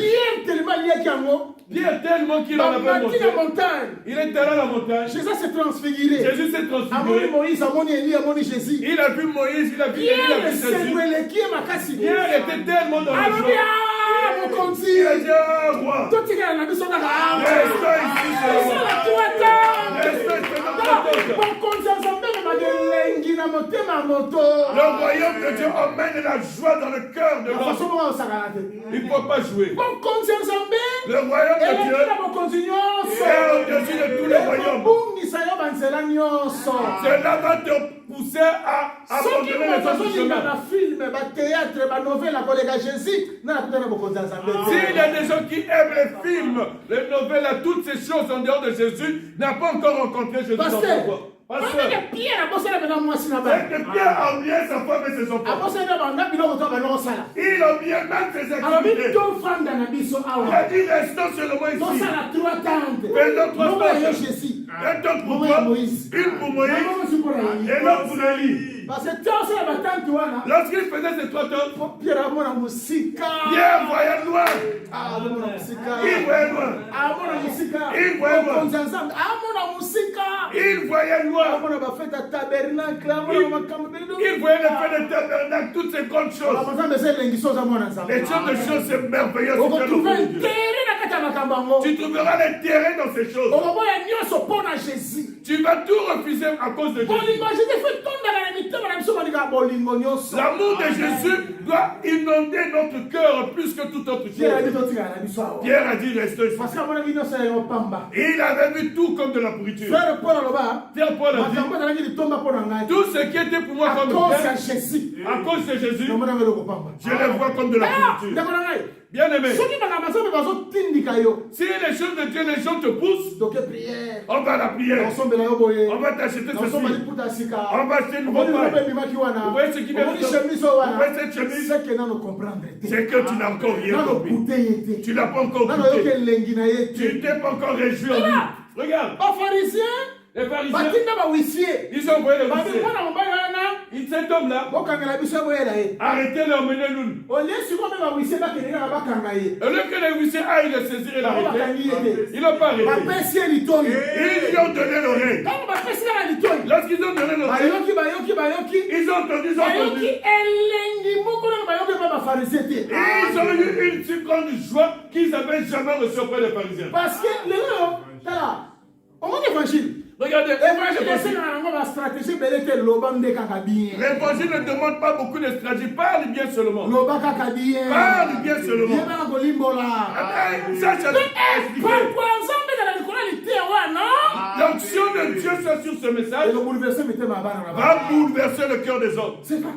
[SPEAKER 1] Pierre tellement qu'il en avait monté. Il est allé à la montagne.
[SPEAKER 2] Jésus s'est transfiguré.
[SPEAKER 1] Il a vu Moïse, il a vu Élie, il a vu Jésus. Pierre était tellement dans la joie. Le royaume de Dieu emmène la joie dans le cœur de l'homme. Il ne faut pas jouer. Le royaume de Dieu est au-dessus de tous les royaumes. Cela va te pousser à
[SPEAKER 2] soki
[SPEAKER 1] abandonner les
[SPEAKER 2] moto
[SPEAKER 1] autres
[SPEAKER 2] azolinga
[SPEAKER 1] chemins.
[SPEAKER 2] bafilme batéâtre banovele akolega Jésus na nakutana bokonzi ya Nzambe
[SPEAKER 1] S'il y a des gens qui aiment les films, les nouvelles, toutes ces choses en dehors de Jésus, n'a pas encore rencontré Jésus dans
[SPEAKER 2] Parce
[SPEAKER 1] son
[SPEAKER 2] que
[SPEAKER 1] corps. Parce que
[SPEAKER 2] Pierre abosana maintenant mwasi na
[SPEAKER 1] c'est que Pierre a bien sa femme et ses enfants.
[SPEAKER 2] abosana banga biloko to balosala
[SPEAKER 1] Il a bien même ses
[SPEAKER 2] alobi
[SPEAKER 1] activités.
[SPEAKER 2] tofanda na biso
[SPEAKER 1] Il
[SPEAKER 2] awa
[SPEAKER 1] a dit restons seulement ici.
[SPEAKER 2] tosala 3 tentes
[SPEAKER 1] Faisons 3
[SPEAKER 2] moko ya yo
[SPEAKER 1] tentes.
[SPEAKER 2] Jésus
[SPEAKER 1] Un tente pour
[SPEAKER 2] moko ya
[SPEAKER 1] toi,
[SPEAKER 2] Moïse
[SPEAKER 1] une pour Moïse
[SPEAKER 2] moko mosi mpona
[SPEAKER 1] et
[SPEAKER 2] ye
[SPEAKER 1] l'autre pour Élie.
[SPEAKER 2] parce que tosala batante wana
[SPEAKER 1] Lorsqu'il faisait ces 3 tentes,
[SPEAKER 2] Pierre amona mosika
[SPEAKER 1] Pierre voyait loin.
[SPEAKER 2] amona mosika
[SPEAKER 1] Il voyait loin.
[SPEAKER 2] amona mosika
[SPEAKER 1] Il voyait loin.
[SPEAKER 2] okonzi ya Nzambe amona mosika
[SPEAKER 1] Il voyait loin.
[SPEAKER 2] amona bafete ya tabernacle amona makambo ebele
[SPEAKER 1] Il voyait le fait de tabernacle, toutes ces grandes choses.
[SPEAKER 2] Nzambe eza elengi so oza mwana Nzambe
[SPEAKER 1] Les choses c'est merveilleux. c'est
[SPEAKER 2] okotrouve
[SPEAKER 1] le nom de Dieu.
[SPEAKER 2] intere na kati ya makambo yango
[SPEAKER 1] Tu trouveras l'intérêt dans ces choses.
[SPEAKER 2] okoboya nyonso mpo na Jésus
[SPEAKER 1] Tu vas tout refuser à cause de Jésus.
[SPEAKER 2] bolingo ya Jésus fe tondaka na mitema na biso bolinga bolingo nyonso
[SPEAKER 1] L'amour de Jésus doit inonder notre cœur plus que toute autre
[SPEAKER 2] Pierre adi
[SPEAKER 1] chose.
[SPEAKER 2] totikala na biso awa
[SPEAKER 1] Pierre a dit restez ici.
[SPEAKER 2] parce que amonaki nyonso ya yo pamba
[SPEAKER 1] Il avait vu tout comme de la pourriture.
[SPEAKER 2] frère Paul aloba
[SPEAKER 1] Pierre Paul a
[SPEAKER 2] makambo
[SPEAKER 1] dit
[SPEAKER 2] ezalaki litomba mpo na ngai
[SPEAKER 1] tout ce qui était pour moi
[SPEAKER 2] à
[SPEAKER 1] comme
[SPEAKER 2] cause ya
[SPEAKER 1] bien,
[SPEAKER 2] Jésus
[SPEAKER 1] à cause de Jésus,
[SPEAKER 2] namonanga eloko pamba
[SPEAKER 1] je les vois comme de la pourriture.
[SPEAKER 2] ndeko na ngai
[SPEAKER 1] Bien aimé,
[SPEAKER 2] soki makambo ya Nzambe bazotindika yo
[SPEAKER 1] si les choses de Dieu, les gens te poussent,
[SPEAKER 2] toke priere
[SPEAKER 1] on va la prière.
[SPEAKER 2] nakosombela yo boye
[SPEAKER 1] On va t'acheter
[SPEAKER 2] nakosomba
[SPEAKER 1] ceci.
[SPEAKER 2] liputa ya sika
[SPEAKER 1] On va acheter une
[SPEAKER 2] omoni
[SPEAKER 1] nouvelle
[SPEAKER 2] lobe
[SPEAKER 1] paille.
[SPEAKER 2] ebimaki wana
[SPEAKER 1] Vous voyez ce qui vient
[SPEAKER 2] omoni
[SPEAKER 1] de
[SPEAKER 2] chemise oyo
[SPEAKER 1] Vous
[SPEAKER 2] wana
[SPEAKER 1] voyez cette chemise?
[SPEAKER 2] seke nano comprendre te
[SPEAKER 1] C'est que tu n'as encore rien
[SPEAKER 2] nano
[SPEAKER 1] compris.
[SPEAKER 2] kute ye te
[SPEAKER 1] Tu n'as pas encore
[SPEAKER 2] nano yoka
[SPEAKER 1] goûté.
[SPEAKER 2] elengi na ye te
[SPEAKER 1] Tu t'es pas encore réjoui en lui. Regarde,
[SPEAKER 2] bapharisien
[SPEAKER 1] les pharisiens,
[SPEAKER 2] batinda bahuissier
[SPEAKER 1] ils ont envoyé le
[SPEAKER 2] babi
[SPEAKER 1] huissier.
[SPEAKER 2] mwana mobali wana
[SPEAKER 1] Cet homme-là,
[SPEAKER 2] bokangela biso eboyela ye
[SPEAKER 1] arrêtez-le, emmenez l'une.
[SPEAKER 2] olie sikoyo mpe bahuissier bakende kaka bakanga ye
[SPEAKER 1] Au lieu que les huissiers aillent le saisir et
[SPEAKER 2] bango bakangi
[SPEAKER 1] l'arrêter,
[SPEAKER 2] ye te
[SPEAKER 1] ils n'ont pas arrêté.
[SPEAKER 2] bapesi ye litoi
[SPEAKER 1] Ils lui ont donné l'oreille.
[SPEAKER 2] ntango bapesi kaka litoi
[SPEAKER 1] Lorsqu'ils ont donné l'oreille,
[SPEAKER 2] bayoki
[SPEAKER 1] ils ont entendu,
[SPEAKER 2] bayoki elengi moko nano bayoki mpe bapharisien te
[SPEAKER 1] Ils ont eu une si grande joie qu'ils n'avaient jamais reçu auprès des pharisiens.
[SPEAKER 2] parce que lelo tala omoni évangile
[SPEAKER 1] Regardez,
[SPEAKER 2] évangile esengaka nango bastratégie ebele te loba nde kaka bien
[SPEAKER 1] l'évangile ne demande pas beaucoup de stratégie. Parle bien seulement.
[SPEAKER 2] loba kaka bien
[SPEAKER 1] Parle bien seulement.
[SPEAKER 2] yebaka kolimbola
[SPEAKER 1] Ça, c'est expliqué.
[SPEAKER 2] papa nzambe ezala likolo ya liteya wana
[SPEAKER 1] L'onction de Dieu soit sur ce message
[SPEAKER 2] ekobouleverse mitema ya bana na
[SPEAKER 1] va
[SPEAKER 2] bana
[SPEAKER 1] bouleverser le cœur des hommes.
[SPEAKER 2] c'est ça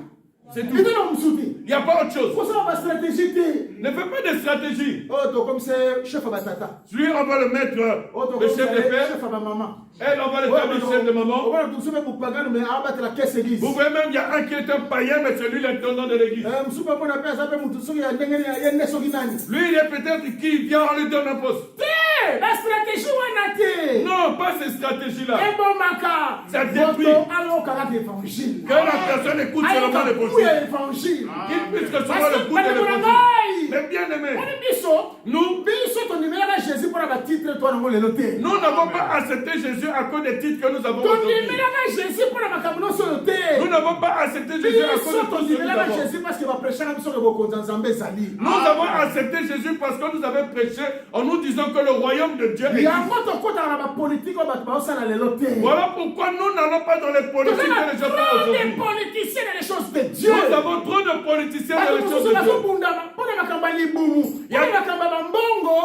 [SPEAKER 1] C'est tout.
[SPEAKER 2] ete na mosusu te
[SPEAKER 1] Il n'y a pas autre chose.
[SPEAKER 2] kosala bastratégie te
[SPEAKER 1] Ne fais pas de stratégie.
[SPEAKER 2] oyo tokomise chef ya batata
[SPEAKER 1] Lui, on va le mettre
[SPEAKER 2] oyo
[SPEAKER 1] le chef de père.
[SPEAKER 2] chef ya bamama
[SPEAKER 1] Elle, on va le faire le chef de maman.
[SPEAKER 2] obana mosusu mpe bopagano me abatela kese église
[SPEAKER 1] Vous voyez même, il y a un qui est un païen, mais c'est lui l'intendant de l'église.
[SPEAKER 2] mosusu mpe mpona mpe aza mpe motu soki ya ndenge nini ye nde soki nani
[SPEAKER 1] Lui, il est peut-être qui vient, on lui donne un poste.
[SPEAKER 2] te bastratégie wana te
[SPEAKER 1] Non, pas ces stratégies-là.
[SPEAKER 2] ebomaka
[SPEAKER 1] Ça détruit.
[SPEAKER 2] moto ayoka kaka évangile
[SPEAKER 1] Que la personne écoute seulement
[SPEAKER 2] ayoka
[SPEAKER 1] l'évangile.
[SPEAKER 2] kuya évangile
[SPEAKER 1] Qu'il puisse recevoir
[SPEAKER 2] parce
[SPEAKER 1] le
[SPEAKER 2] que
[SPEAKER 1] goût de
[SPEAKER 2] bandeko na
[SPEAKER 1] l'évangile.
[SPEAKER 2] ngai
[SPEAKER 1] Mais bien aimé,
[SPEAKER 2] oni biso
[SPEAKER 1] nous,
[SPEAKER 2] biso tondimelaka jésus mpona batitre to nango lelo te
[SPEAKER 1] nous n'avons pas accepté Jésus à cause des titres que nous avons aujourd'hui.
[SPEAKER 2] tondimelaka jésus mpona makambo nyonso oyo te
[SPEAKER 1] Nous n'avons pas accepté Jésus à cause
[SPEAKER 2] biso
[SPEAKER 1] de tout ce que nous
[SPEAKER 2] tondimelaka
[SPEAKER 1] avons.
[SPEAKER 2] jésus parce que baprêchaka biso ke bokonzi ya nzambe ezali
[SPEAKER 1] Nous avons accepté Jésus parce que nous avons prêché en nous disant que le royaume de Dieu existe.
[SPEAKER 2] yango tokotaka na bapolitike oyo bato baosala lelo te
[SPEAKER 1] Voilà pourquoi nous n'allons pas dans les politiques que les gens font
[SPEAKER 2] trop de
[SPEAKER 1] aujourd'hui.
[SPEAKER 2] politiciens dans les choses de Dieu
[SPEAKER 1] Nous avons trop de politiciens dans
[SPEAKER 2] bato
[SPEAKER 1] les choses
[SPEAKER 2] mosusu
[SPEAKER 1] de Dieu.
[SPEAKER 2] bazobundama mpona makambo ya libumu mpona makambo ya bambongo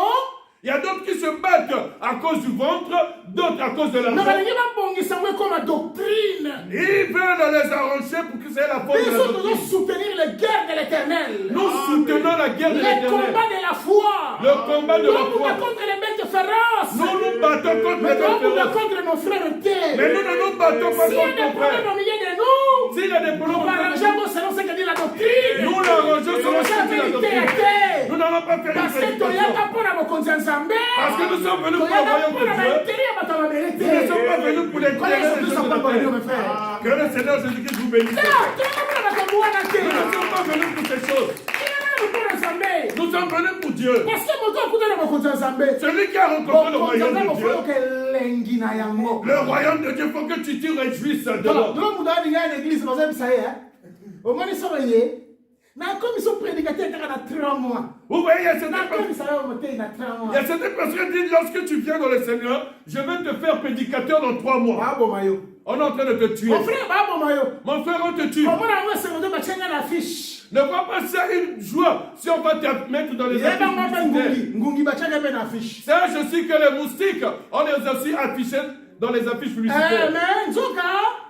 [SPEAKER 1] Il y a d'autres qui se battent à cause du ventre, d'autres à cause de
[SPEAKER 2] na
[SPEAKER 1] l'argent.
[SPEAKER 2] balingi babongisa yango ekoma doctrine
[SPEAKER 1] Ils veulent les arranger pour que c'est la forme de la
[SPEAKER 2] biso
[SPEAKER 1] doctrine.
[SPEAKER 2] tozosoutenir les guerres de l'éternel
[SPEAKER 1] Nous soutenons la guerre de
[SPEAKER 2] les
[SPEAKER 1] l'éternel.
[SPEAKER 2] combats de la foi
[SPEAKER 1] Le combat de la
[SPEAKER 2] nous
[SPEAKER 1] foi.
[SPEAKER 2] contre les bêtes féroces
[SPEAKER 1] Nous nous battons contre
[SPEAKER 2] mais
[SPEAKER 1] les bêtes
[SPEAKER 2] nous
[SPEAKER 1] féroces.
[SPEAKER 2] contre nos frères
[SPEAKER 1] Mais
[SPEAKER 2] terres
[SPEAKER 1] nous ne nous battons pas
[SPEAKER 2] s'il y a
[SPEAKER 1] contre
[SPEAKER 2] des
[SPEAKER 1] nos
[SPEAKER 2] problèmes
[SPEAKER 1] frères.
[SPEAKER 2] au milieu de nous
[SPEAKER 1] S'il y a des
[SPEAKER 2] nous
[SPEAKER 1] problèmes,
[SPEAKER 2] arrangeons selon ce que dit la doctrine
[SPEAKER 1] nous l'arrangeons selon ce
[SPEAKER 2] ça
[SPEAKER 1] que dit la
[SPEAKER 2] vérité
[SPEAKER 1] doctrine.
[SPEAKER 2] te
[SPEAKER 1] Nous n'allons pas faire une
[SPEAKER 2] parce que
[SPEAKER 1] prédication.
[SPEAKER 2] toyaka mpona bokonzi ya nzambe
[SPEAKER 1] Parce que nous sommes venus pour le
[SPEAKER 2] toyaka
[SPEAKER 1] royaume
[SPEAKER 2] mpona
[SPEAKER 1] de Dieu.
[SPEAKER 2] baintérêt ya bato ya mabele
[SPEAKER 1] Nous ne
[SPEAKER 2] te
[SPEAKER 1] sommes pas venus pour les
[SPEAKER 2] Connaissez
[SPEAKER 1] terres
[SPEAKER 2] tous
[SPEAKER 1] des gens
[SPEAKER 2] en
[SPEAKER 1] de la
[SPEAKER 2] parole, mes
[SPEAKER 1] terre.
[SPEAKER 2] frères.
[SPEAKER 1] Que le Seigneur Jésus-Christ vous bénisse.
[SPEAKER 2] toyaka mpona makambo wana te
[SPEAKER 1] Nous ne sommes pas venus pour ces choses.
[SPEAKER 2] mpona nzambe
[SPEAKER 1] Nous sommes venus pour Dieu.
[SPEAKER 2] parce que moto akutana bokonzi ya nzambe
[SPEAKER 1] Celui qui a rencontré le
[SPEAKER 2] bokonzi ya
[SPEAKER 1] royaume
[SPEAKER 2] nzambe
[SPEAKER 1] de Dieu.
[SPEAKER 2] ofoyoka elengi na yango
[SPEAKER 1] Le royaume de Dieu, il faut que tu t'y réjouisses dedans.
[SPEAKER 2] dolo mutu alinga ya na église bazobisa ye omoni soko ye nakomisa prédicateur kaka na 3 mois
[SPEAKER 1] Vous voyez, il y a certaines personnes.
[SPEAKER 2] nakomisa yo motei na 3 mois
[SPEAKER 1] Il y a certaines personnes qui disent, lorsque tu viens dans le Seigneur, je vais te faire prédicateur dans 3 mois.
[SPEAKER 2] baaboma yo
[SPEAKER 1] On est en train de te tuer.
[SPEAKER 2] mon frère baaboma yo
[SPEAKER 1] Mon frère, on te tue.
[SPEAKER 2] omona yango esengoto batianga na affiche
[SPEAKER 1] Ne vois pas ça une joie si on va te mettre dans les
[SPEAKER 2] yebango mpe
[SPEAKER 1] affiches.
[SPEAKER 2] ngungi batianga mpe na affiche
[SPEAKER 1] Sache aussi que les moustiques, on les a aussi affichés dans les affiches publicitaires.
[SPEAKER 2] mais nzoka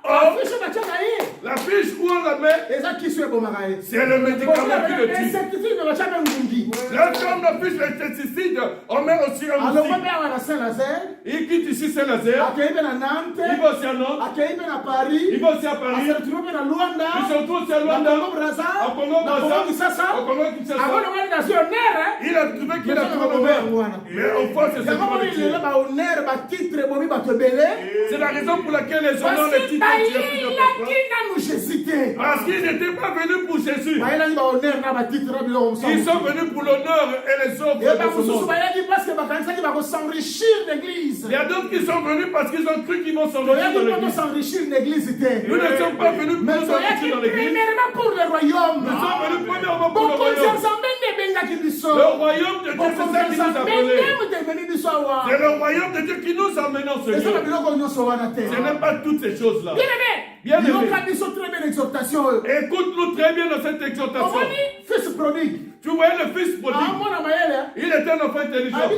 [SPEAKER 2] affiche batiaka ye
[SPEAKER 1] L'affiche où on la met,
[SPEAKER 2] eza kiso ebomaka ye
[SPEAKER 1] c'est le médicament qui le tue.
[SPEAKER 2] insecticide batiaka ngungi
[SPEAKER 1] Lorsqu'on affiche les pesticides, on met aussi un
[SPEAKER 2] alongwa
[SPEAKER 1] moustique.
[SPEAKER 2] mpe awa na Saint-Nazaire
[SPEAKER 1] Il quitte ici Saint-Nazaire,
[SPEAKER 2] akei mpe na Nantes
[SPEAKER 1] il va aussi à Nantes,
[SPEAKER 2] akei mpe na Paris
[SPEAKER 1] il va aussi à Paris,
[SPEAKER 2] aseretrouve mpe na Luanda
[SPEAKER 1] il se retrouve aussi à
[SPEAKER 2] na
[SPEAKER 1] Luanda,
[SPEAKER 2] Congo Brazza
[SPEAKER 1] au Congo
[SPEAKER 2] na Congo
[SPEAKER 1] Brazza,
[SPEAKER 2] Kinshasa
[SPEAKER 1] au Congo Kinshasa.
[SPEAKER 2] akona mwana nationnaire
[SPEAKER 1] Il a trouvé qu'il a trouvé le
[SPEAKER 2] maire
[SPEAKER 1] maire. Mais au fond, c'est ce
[SPEAKER 2] yango
[SPEAKER 1] qu'on
[SPEAKER 2] moni
[SPEAKER 1] dit.
[SPEAKER 2] lelo bahonneur batitre ebomi bato ebele
[SPEAKER 1] C'est la raison pour laquelle les gens ont les titres de Dieu.
[SPEAKER 2] bayelaki nanu jésus te
[SPEAKER 1] Parce qu'ils n'étaient pas venus pour Jésus.
[SPEAKER 2] bayelaki bahonneur na batitre na biloko
[SPEAKER 1] Ils sont venus pour l'honneur et les œuvres de ce
[SPEAKER 2] mosusu
[SPEAKER 1] monde.
[SPEAKER 2] bayelaki parce que bakanisaki bakosenrichir l'église
[SPEAKER 1] Il y a d'autres qui sont venus parce qu'ils ont cru qu'ils vont s'enrichir
[SPEAKER 2] toyaki
[SPEAKER 1] dans
[SPEAKER 2] mpo
[SPEAKER 1] l'église.
[SPEAKER 2] tosenrichir l'église te
[SPEAKER 1] Nous ne sommes pas venus pour
[SPEAKER 2] mais
[SPEAKER 1] nous
[SPEAKER 2] toyaki
[SPEAKER 1] enrichir dans l'église.
[SPEAKER 2] premièrement pour le royaume
[SPEAKER 1] Nous sommes venus premièrement pour le
[SPEAKER 2] bokonzi ya
[SPEAKER 1] royaume.
[SPEAKER 2] nzambe nde ebengaki biso
[SPEAKER 1] Le royaume de Dieu, c'est
[SPEAKER 2] bokonzi
[SPEAKER 1] ça
[SPEAKER 2] ya
[SPEAKER 1] qui nous a
[SPEAKER 2] nzambe
[SPEAKER 1] appelés.
[SPEAKER 2] nde motemeli biso awa
[SPEAKER 1] C'est le royaume de Dieu qui nous amène dans ce
[SPEAKER 2] eza na
[SPEAKER 1] lieu.
[SPEAKER 2] biloko nyonso wana te
[SPEAKER 1] Ce n'est pas toutes ces choses-là.
[SPEAKER 2] bien-aimé
[SPEAKER 1] Bien-aimé.
[SPEAKER 2] yoka biso très bien exhortation oyo
[SPEAKER 1] Écoute-nous très bien dans cette exhortation.
[SPEAKER 2] omoni fils prodigue
[SPEAKER 1] Tu voyais le fils prodigue.
[SPEAKER 2] amona mayele
[SPEAKER 1] Il était un enfant intelligent.
[SPEAKER 2] abi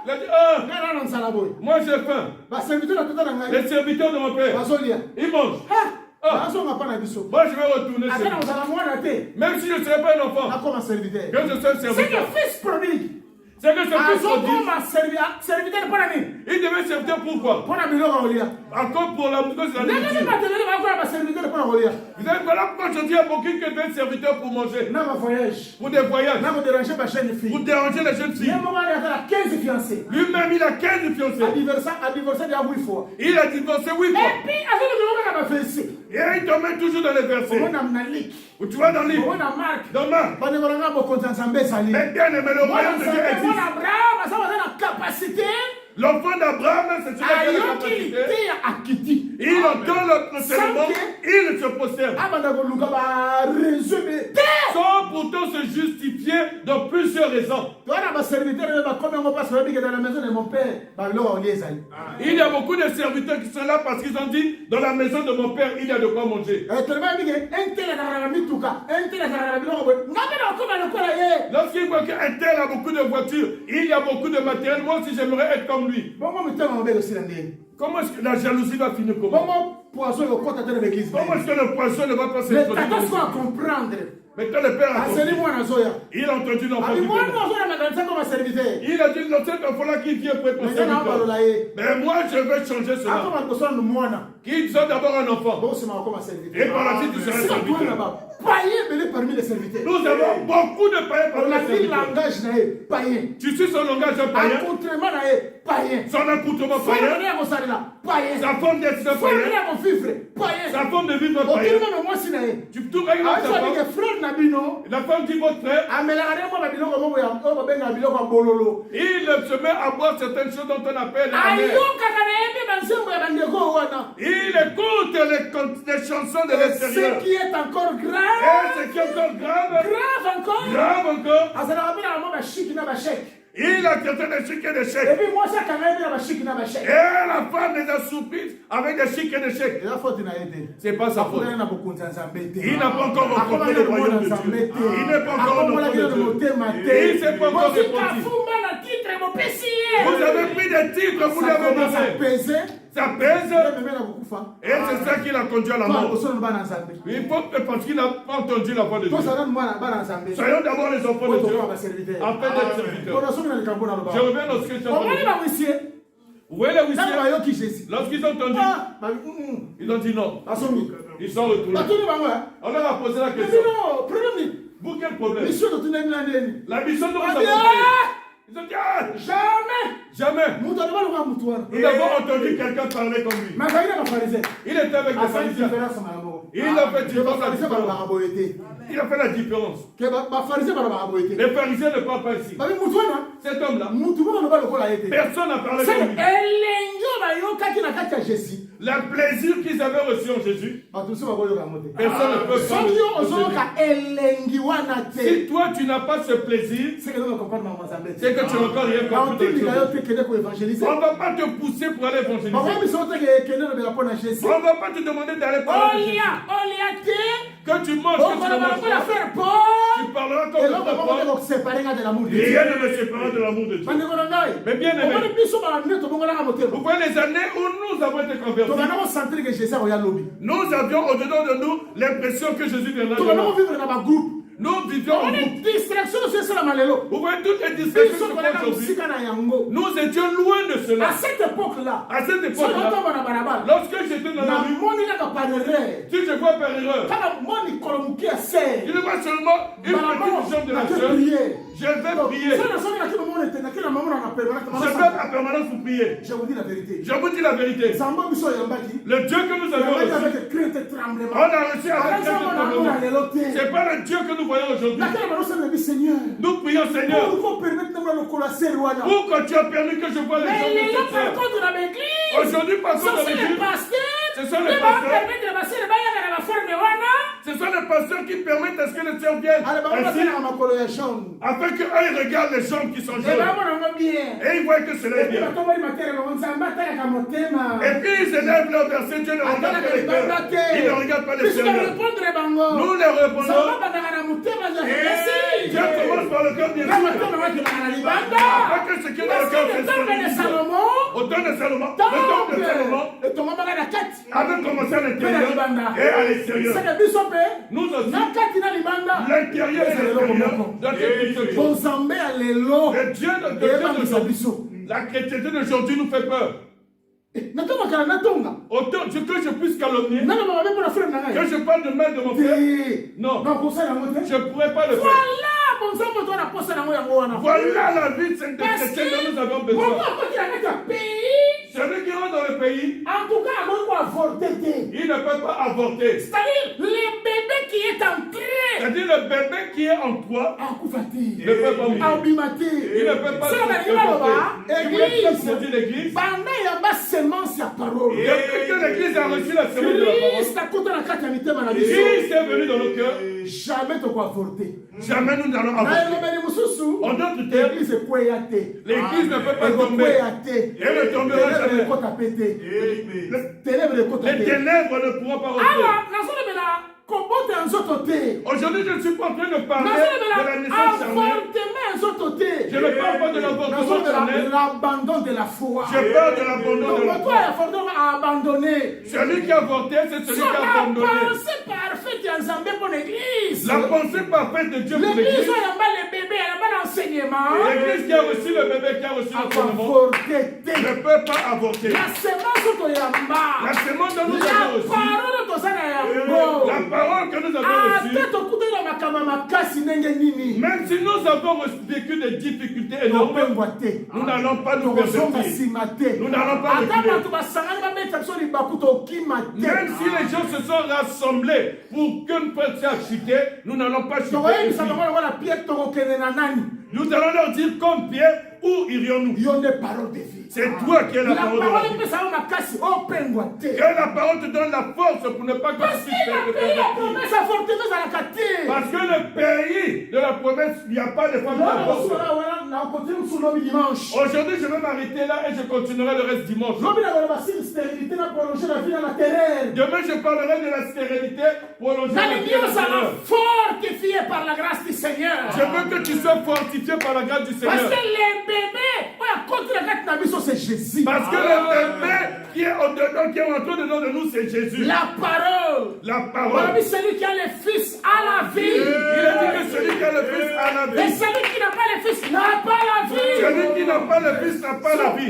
[SPEAKER 1] Il a dit, ah,
[SPEAKER 2] ngai nana nzala boye
[SPEAKER 1] moi j'ai faim.
[SPEAKER 2] baserviteur na tata na ngai
[SPEAKER 1] Les serviteurs de mon père,
[SPEAKER 2] bazolia
[SPEAKER 1] ils mangent.
[SPEAKER 2] bazonga mpa na biso
[SPEAKER 1] Moi je vais retourner chez
[SPEAKER 2] ata na
[SPEAKER 1] lui.
[SPEAKER 2] kozala mwana te
[SPEAKER 1] Même si je ne serais pas un enfant,
[SPEAKER 2] nakoma serviteur
[SPEAKER 1] que je sois un
[SPEAKER 2] c'est que
[SPEAKER 1] serviteur.
[SPEAKER 2] fils prodigue
[SPEAKER 1] C'est que ce fils prodigue,
[SPEAKER 2] azokoma serviteur mpo na nini
[SPEAKER 1] il devait servir pourquoi?
[SPEAKER 2] mpo na biloko ya kolia
[SPEAKER 1] Encore pour la musique, c'est la
[SPEAKER 2] ndenge
[SPEAKER 1] nourriture.
[SPEAKER 2] nde bateleli bakola baserviteur mpo na kolia
[SPEAKER 1] Vous savez, voilà pourquoi je dis à beaucoup que des serviteurs pour manger,
[SPEAKER 2] na bavoyage
[SPEAKER 1] pour des voyages,
[SPEAKER 2] na koderange bachaine
[SPEAKER 1] pour
[SPEAKER 2] fille
[SPEAKER 1] déranger les jeunes
[SPEAKER 2] ye
[SPEAKER 1] filles.
[SPEAKER 2] moko ani azala 15 fiancé
[SPEAKER 1] Lui-même, il a 15 fiancés.
[SPEAKER 2] adivorce dia 8 fois
[SPEAKER 1] Il a divorcé 8 fois.
[SPEAKER 2] epuis azolobeloko kaka bafesi
[SPEAKER 1] Et il t'emmène toujours dans les versets.
[SPEAKER 2] omona mnalik
[SPEAKER 1] Où tu vois dans le livre,
[SPEAKER 2] omona mark
[SPEAKER 1] dans Marc.
[SPEAKER 2] bandeko na nga bokonzi ya nzambe ezali
[SPEAKER 1] Mais bien aimé, le
[SPEAKER 2] mwana
[SPEAKER 1] royaume de Dieu
[SPEAKER 2] nzambe
[SPEAKER 1] existe.
[SPEAKER 2] mwana abraham aza baza na capacité
[SPEAKER 1] L'enfant d'Abraham, c'est celui qui a la
[SPEAKER 2] ayoki
[SPEAKER 1] capacité.
[SPEAKER 2] liteya akiti
[SPEAKER 1] Il entend le procédement,
[SPEAKER 2] Sans
[SPEAKER 1] il se posterne.
[SPEAKER 2] abanda koluka baresume te
[SPEAKER 1] Sans pourtant se justifier dans plusieurs raisons.
[SPEAKER 2] towana baserviteur oyo bakomi yango mpasi babike dans la maison de mon père babiloko olia ezali
[SPEAKER 1] Il y a beaucoup de serviteurs qui sont là parce qu'ils ont dit, dans la maison de mon père, il y a de quoi manger.
[SPEAKER 2] tellement bike intelekaka na mituka intelekaka na biloko boye nga mpe na okoma lokola ye
[SPEAKER 1] Lorsqu'il voit qu'un tel a beaucoup de voitures, il y a beaucoup de matériel, moi aussi j'aimerais être comme lui.
[SPEAKER 2] bongo mitema mabe ekosila ndeni
[SPEAKER 1] Comment est-ce que la jalousie va finir comment?
[SPEAKER 2] bongo poison ekokɔta te na baeglise
[SPEAKER 1] Comment est-ce que le poisson ne va pas
[SPEAKER 2] mais
[SPEAKER 1] s'introduire?
[SPEAKER 2] tata soki acomprendre
[SPEAKER 1] Mais quand le père a
[SPEAKER 2] aseli
[SPEAKER 1] compris,
[SPEAKER 2] mwana azoya
[SPEAKER 1] il a entendu l'enfant
[SPEAKER 2] abi
[SPEAKER 1] du
[SPEAKER 2] mwana
[SPEAKER 1] père.
[SPEAKER 2] azoya makanisa koma serviteur
[SPEAKER 1] Il a dit, non, cet enfant-là qui vient pour être mon
[SPEAKER 2] mais nga na
[SPEAKER 1] serviteur.
[SPEAKER 2] balola ye
[SPEAKER 1] Mais moi, je vais changer cela.
[SPEAKER 2] akoma liboso na mwana
[SPEAKER 1] Qu'ils ont d'abord un enfant.
[SPEAKER 2] bosema akoma
[SPEAKER 1] Et
[SPEAKER 2] serviteur
[SPEAKER 1] par la suite, tu seras
[SPEAKER 2] sika toyena
[SPEAKER 1] serviteur.
[SPEAKER 2] bapaye ebele parmi les serviteurs
[SPEAKER 1] Nous avons beaucoup de païens parmi les
[SPEAKER 2] olandi
[SPEAKER 1] serviteurs.
[SPEAKER 2] langage na ye payen
[SPEAKER 1] Tu suis son langage païen,
[SPEAKER 2] accoutrement na ye payen
[SPEAKER 1] son accoutrement
[SPEAKER 2] forme
[SPEAKER 1] païen,
[SPEAKER 2] ya kosalela payen
[SPEAKER 1] sa forme d'être
[SPEAKER 2] forme
[SPEAKER 1] païen,
[SPEAKER 2] ya kovivre payen
[SPEAKER 1] sa forme de vivre
[SPEAKER 2] okili
[SPEAKER 1] païen.
[SPEAKER 2] meme mwasi na ye
[SPEAKER 1] Tu tout regardes sa
[SPEAKER 2] asoabike
[SPEAKER 1] femme,
[SPEAKER 2] frere na bino
[SPEAKER 1] la femme dit votre frère,
[SPEAKER 2] amelaka nde mwa babiloko moko oyo babengaka biloko ya bololo
[SPEAKER 1] il se met à boire certaines choses dont on appelle la mer.
[SPEAKER 2] ayokaka na ye mpe banzembo ya bandeko wana
[SPEAKER 1] Il écoute les chansons de
[SPEAKER 2] ce
[SPEAKER 1] l'extérieur.
[SPEAKER 2] qui est encore
[SPEAKER 1] Et
[SPEAKER 2] grave
[SPEAKER 1] ce qui est encore grave,
[SPEAKER 2] encore
[SPEAKER 1] grave encore,
[SPEAKER 2] azalaka mpe na mwa bashiki na basheke
[SPEAKER 1] il a traité des chics et des chèques.
[SPEAKER 2] epuis mwasi akanga ye mpe na bashiki na basheke
[SPEAKER 1] Et la femme les a surprises avec des chics et des chèques.
[SPEAKER 2] eza faute na ye te
[SPEAKER 1] C'est pas sa faute.
[SPEAKER 2] akomaki na bokonzi ya nzambe te
[SPEAKER 1] Il n'a pas encore rencontré le royaume de Dieu. Il n'est pas encore un enfant
[SPEAKER 2] akomolaki na
[SPEAKER 1] de Dieu.
[SPEAKER 2] motema
[SPEAKER 1] Il
[SPEAKER 2] te
[SPEAKER 1] ne s'est pas encore
[SPEAKER 2] mosika
[SPEAKER 1] répandu.
[SPEAKER 2] fumba na titre bopesi ye
[SPEAKER 1] Vous avez pris des titres, vous l'avez
[SPEAKER 2] commence à
[SPEAKER 1] donné.
[SPEAKER 2] peser
[SPEAKER 1] Ça pèse
[SPEAKER 2] meme na kokufa
[SPEAKER 1] et c'est ça qui l'a conduit à la
[SPEAKER 2] to
[SPEAKER 1] mort.
[SPEAKER 2] liboso na bana nzambe
[SPEAKER 1] Il faut que parce qu'il n'a pas entendu la voix de Dieu.
[SPEAKER 2] tozala mwana bana nzambe
[SPEAKER 1] Soyons d'abord les enfants
[SPEAKER 2] po
[SPEAKER 1] de Dieu
[SPEAKER 2] tokoma baserviteur
[SPEAKER 1] afin d'être serviteurs.
[SPEAKER 2] mpona soki na likambo na
[SPEAKER 1] Je
[SPEAKER 2] loba
[SPEAKER 1] reviens dans ce que je suis en train de
[SPEAKER 2] omoni
[SPEAKER 1] dire.
[SPEAKER 2] bawisie
[SPEAKER 1] Vous voyez les
[SPEAKER 2] ntango
[SPEAKER 1] huissiers,
[SPEAKER 2] bayoki jésus
[SPEAKER 1] lorsqu'ils ont entendu, ils ont dit non.
[SPEAKER 2] basongi
[SPEAKER 1] Ils sont retournés.
[SPEAKER 2] batuni bango
[SPEAKER 1] On leur a posé la question.
[SPEAKER 2] ebino problème ni
[SPEAKER 1] Vous, quel problème?
[SPEAKER 2] mission totunani na ndeni
[SPEAKER 1] La mission dont nous
[SPEAKER 2] Abi,
[SPEAKER 1] avons fait. Ils ont dit, ah,
[SPEAKER 2] jamais
[SPEAKER 1] jamais.
[SPEAKER 2] moto aloba lokola mutu wana
[SPEAKER 1] Nous avons entendu quelqu'un parler comme lui.
[SPEAKER 2] mais azali na bafarisien
[SPEAKER 1] Il était avec les
[SPEAKER 2] asali
[SPEAKER 1] pharisiens.
[SPEAKER 2] différence na yango
[SPEAKER 1] Il a fait
[SPEAKER 2] ke
[SPEAKER 1] différence.
[SPEAKER 2] bafarisien balobaka boye te
[SPEAKER 1] Il a fait la différence.
[SPEAKER 2] ke bafarisien balobaka boye te
[SPEAKER 1] Les pharisiens ne parlent pas ici.
[SPEAKER 2] babi mutu wana
[SPEAKER 1] Cet homme-là,
[SPEAKER 2] mutu moko aloba lokola ye te
[SPEAKER 1] personne n'a parlé
[SPEAKER 2] seke
[SPEAKER 1] comme lui.
[SPEAKER 2] elengi oyo bayokaki na kati ya jésus
[SPEAKER 1] Le plaisir qu'ils avaient reçu en Jésus,
[SPEAKER 2] bato mosusu bakoyoka yango te
[SPEAKER 1] personne ne peut
[SPEAKER 2] soki yo
[SPEAKER 1] prendre.
[SPEAKER 2] ozoyoka elengi wana te
[SPEAKER 1] Si toi tu n'as pas ce plaisir,
[SPEAKER 2] seke nzoka comprendre makambo ya nzambe
[SPEAKER 1] c'est
[SPEAKER 2] te
[SPEAKER 1] que tu n'as encore rien compris dans
[SPEAKER 2] baotindika
[SPEAKER 1] le
[SPEAKER 2] yo
[SPEAKER 1] Dieu.
[SPEAKER 2] te kende koevangelize
[SPEAKER 1] On ne va pas te pousser pour aller évangéliser.
[SPEAKER 2] bakoyi biso te kende lobela mpo na jésus
[SPEAKER 1] On ne va pas te demander d'aller parler de Jésus.
[SPEAKER 2] olia te
[SPEAKER 1] Que tu manges, que tu ne
[SPEAKER 2] okoloba
[SPEAKER 1] manges
[SPEAKER 2] lokola
[SPEAKER 1] pas.
[SPEAKER 2] faire paul
[SPEAKER 1] Tu parleras comme le
[SPEAKER 2] eloko moko te koséparer nga de l'amour de Dieu.
[SPEAKER 1] Rien ne me séparera de l'amour de Dieu.
[SPEAKER 2] bandeko na ngai
[SPEAKER 1] Mais bien aimé,
[SPEAKER 2] omoni biso bande tobongolaka motema
[SPEAKER 1] vous voyez les années où nous avons été convertis,
[SPEAKER 2] tobanda kosentir que Jésus akoya lobi
[SPEAKER 1] nous avions au-dedans de nous l'impression que Jésus viendra
[SPEAKER 2] tobanda
[SPEAKER 1] demain.
[SPEAKER 2] kovivre na bagroupe
[SPEAKER 1] Nous vivions en
[SPEAKER 2] omoni
[SPEAKER 1] groupe.
[SPEAKER 2] distraction oso esalama lelo
[SPEAKER 1] Vous voyez toutes les distractions
[SPEAKER 2] biso
[SPEAKER 1] que
[SPEAKER 2] tolaka
[SPEAKER 1] aujourd'hui.
[SPEAKER 2] mosika na yango
[SPEAKER 1] Nous étions loin de cela.
[SPEAKER 2] à cette époque là
[SPEAKER 1] À cette
[SPEAKER 2] soki
[SPEAKER 1] époque-là,
[SPEAKER 2] otomba na balabala
[SPEAKER 1] lorsque j'étais dans la rue,
[SPEAKER 2] namoni kaka par erreur
[SPEAKER 1] si je vois par erreur,
[SPEAKER 2] kaka moni kolo moke ya ser
[SPEAKER 1] il voit seulement une petite jambe de la sœur, je vais prier. Je vais à permanence pour prier.
[SPEAKER 2] Je vous dis la vérité.
[SPEAKER 1] Je vous dis la vérité. Le Dieu que nous avons reçu, on a reçu avec crainte et tremblement. C'est pas le Dieu que nous voyons aujourd'hui. Nous prions, Seigneur, pourquoi tu as permis que je voie les gens de cette terre. Aujourd'hui, par contre, dans l'église, ce sont les pasteurs. Ce sont les pasteurs qui permettent à ce que les sœurs viennent ainsi, afin qu'eux regardent les jambes qui sont jaunes. Et ils voient que cela est bien. Et puis ils élèvent leur verset, Dieu ne regarde pas les cœurs. Il ne regarde pas les seigneurs. Nous les répondons. Et Dieu commence par le cœur, bien sûr. Afin que ce qui est dans le cœur fait Salomon. Au temps de Salomon. Le temps de Salomon avait commencé à l'intérieur et à l'extérieur. Nous aussi, l'intérieur et l'extérieur doivent être le Dieu d'aujourd'hui. La chrétienté d'aujourd'hui nous fait peur. Autant que je puisse calomnier, que je parle de mal de mon frère, non, je ne pourrais pas le faire. Voilà la vie de cette chrétienne dont nous avons besoin. Celui qui rentre dans le pays,
[SPEAKER 2] en tout cas,
[SPEAKER 1] il ne peut pas avorter.
[SPEAKER 2] C'est-à-dire, le bébé qui est entré,
[SPEAKER 1] c'est-à-dire le bébé qui est en toi ne peut pas mourir. Il ne peut pas sortir l'église. Depuis que l'église a reçu la semence de la parole, Christ est venu dans nos cœurs. Jamais nous n'allons avorter. En d'autres termes, l'église ne peut pas tomber. Elle ne tombera jamais. Les ténèbres ne pourront pas rentrer. Aujourd'hui, je ne suis pas en train de parler de la naissance charnelle. Je ne parle pas de l'avortement charnel.
[SPEAKER 2] L'abandon de la foi.
[SPEAKER 1] Je parle de l'abandon de la foi.
[SPEAKER 2] Abandonné.
[SPEAKER 1] Celui qui a avorté, c'est celui qui a abandonné.
[SPEAKER 2] La pensée parfaite de l'église.
[SPEAKER 1] La pensée parfaite de Dieu pour l'église.
[SPEAKER 2] L'église a le bébé, elle a l'enseignement.
[SPEAKER 1] L'église qui a reçu le bébé, qui a reçu l'enseignement, ne peut pas avorter.
[SPEAKER 2] La semence
[SPEAKER 1] dont nous avons reçu. La parole que nous avons reçue. Même si nous avons vécu des difficultés énormes, nous n'allons pas nous pervertir. Nous n'allons pas reculer. Même si les gens se sont rassemblés pour qu'une personne soit chutée, nous n'allons pas chuter. Nous allons leur dire comme Pierre, où irions-nous? C'est toi qui es la parole de la vie. Que la parole te donne la force pour ne pas continuer. Parce que le pays de la promesse, il n'y a pas de femmes d'abord. Aujourd'hui, je vais m'arrêter là et je continuerai le reste dimanche. Demain, je parlerai de la stérilité prolongée.
[SPEAKER 2] Fortifié par la grâce du Seigneur.
[SPEAKER 1] Je veux que tu sois fortifié par la grâce du Seigneur.
[SPEAKER 2] Parce que les bébés, c'est Jésus.
[SPEAKER 1] Parce que le bébé qui est au-dedans, qui est entre dedans de nous, c'est Jésus.
[SPEAKER 2] La parole.
[SPEAKER 1] La parole.
[SPEAKER 2] Celui qui a le Fils a la vie.
[SPEAKER 1] Il a dit que celui qui a le Fils a la vie.
[SPEAKER 2] Et celui qui n'a pas le Fils n'a pas la vie.
[SPEAKER 1] Celui qui n'a pas le Fils n'a pas la vie.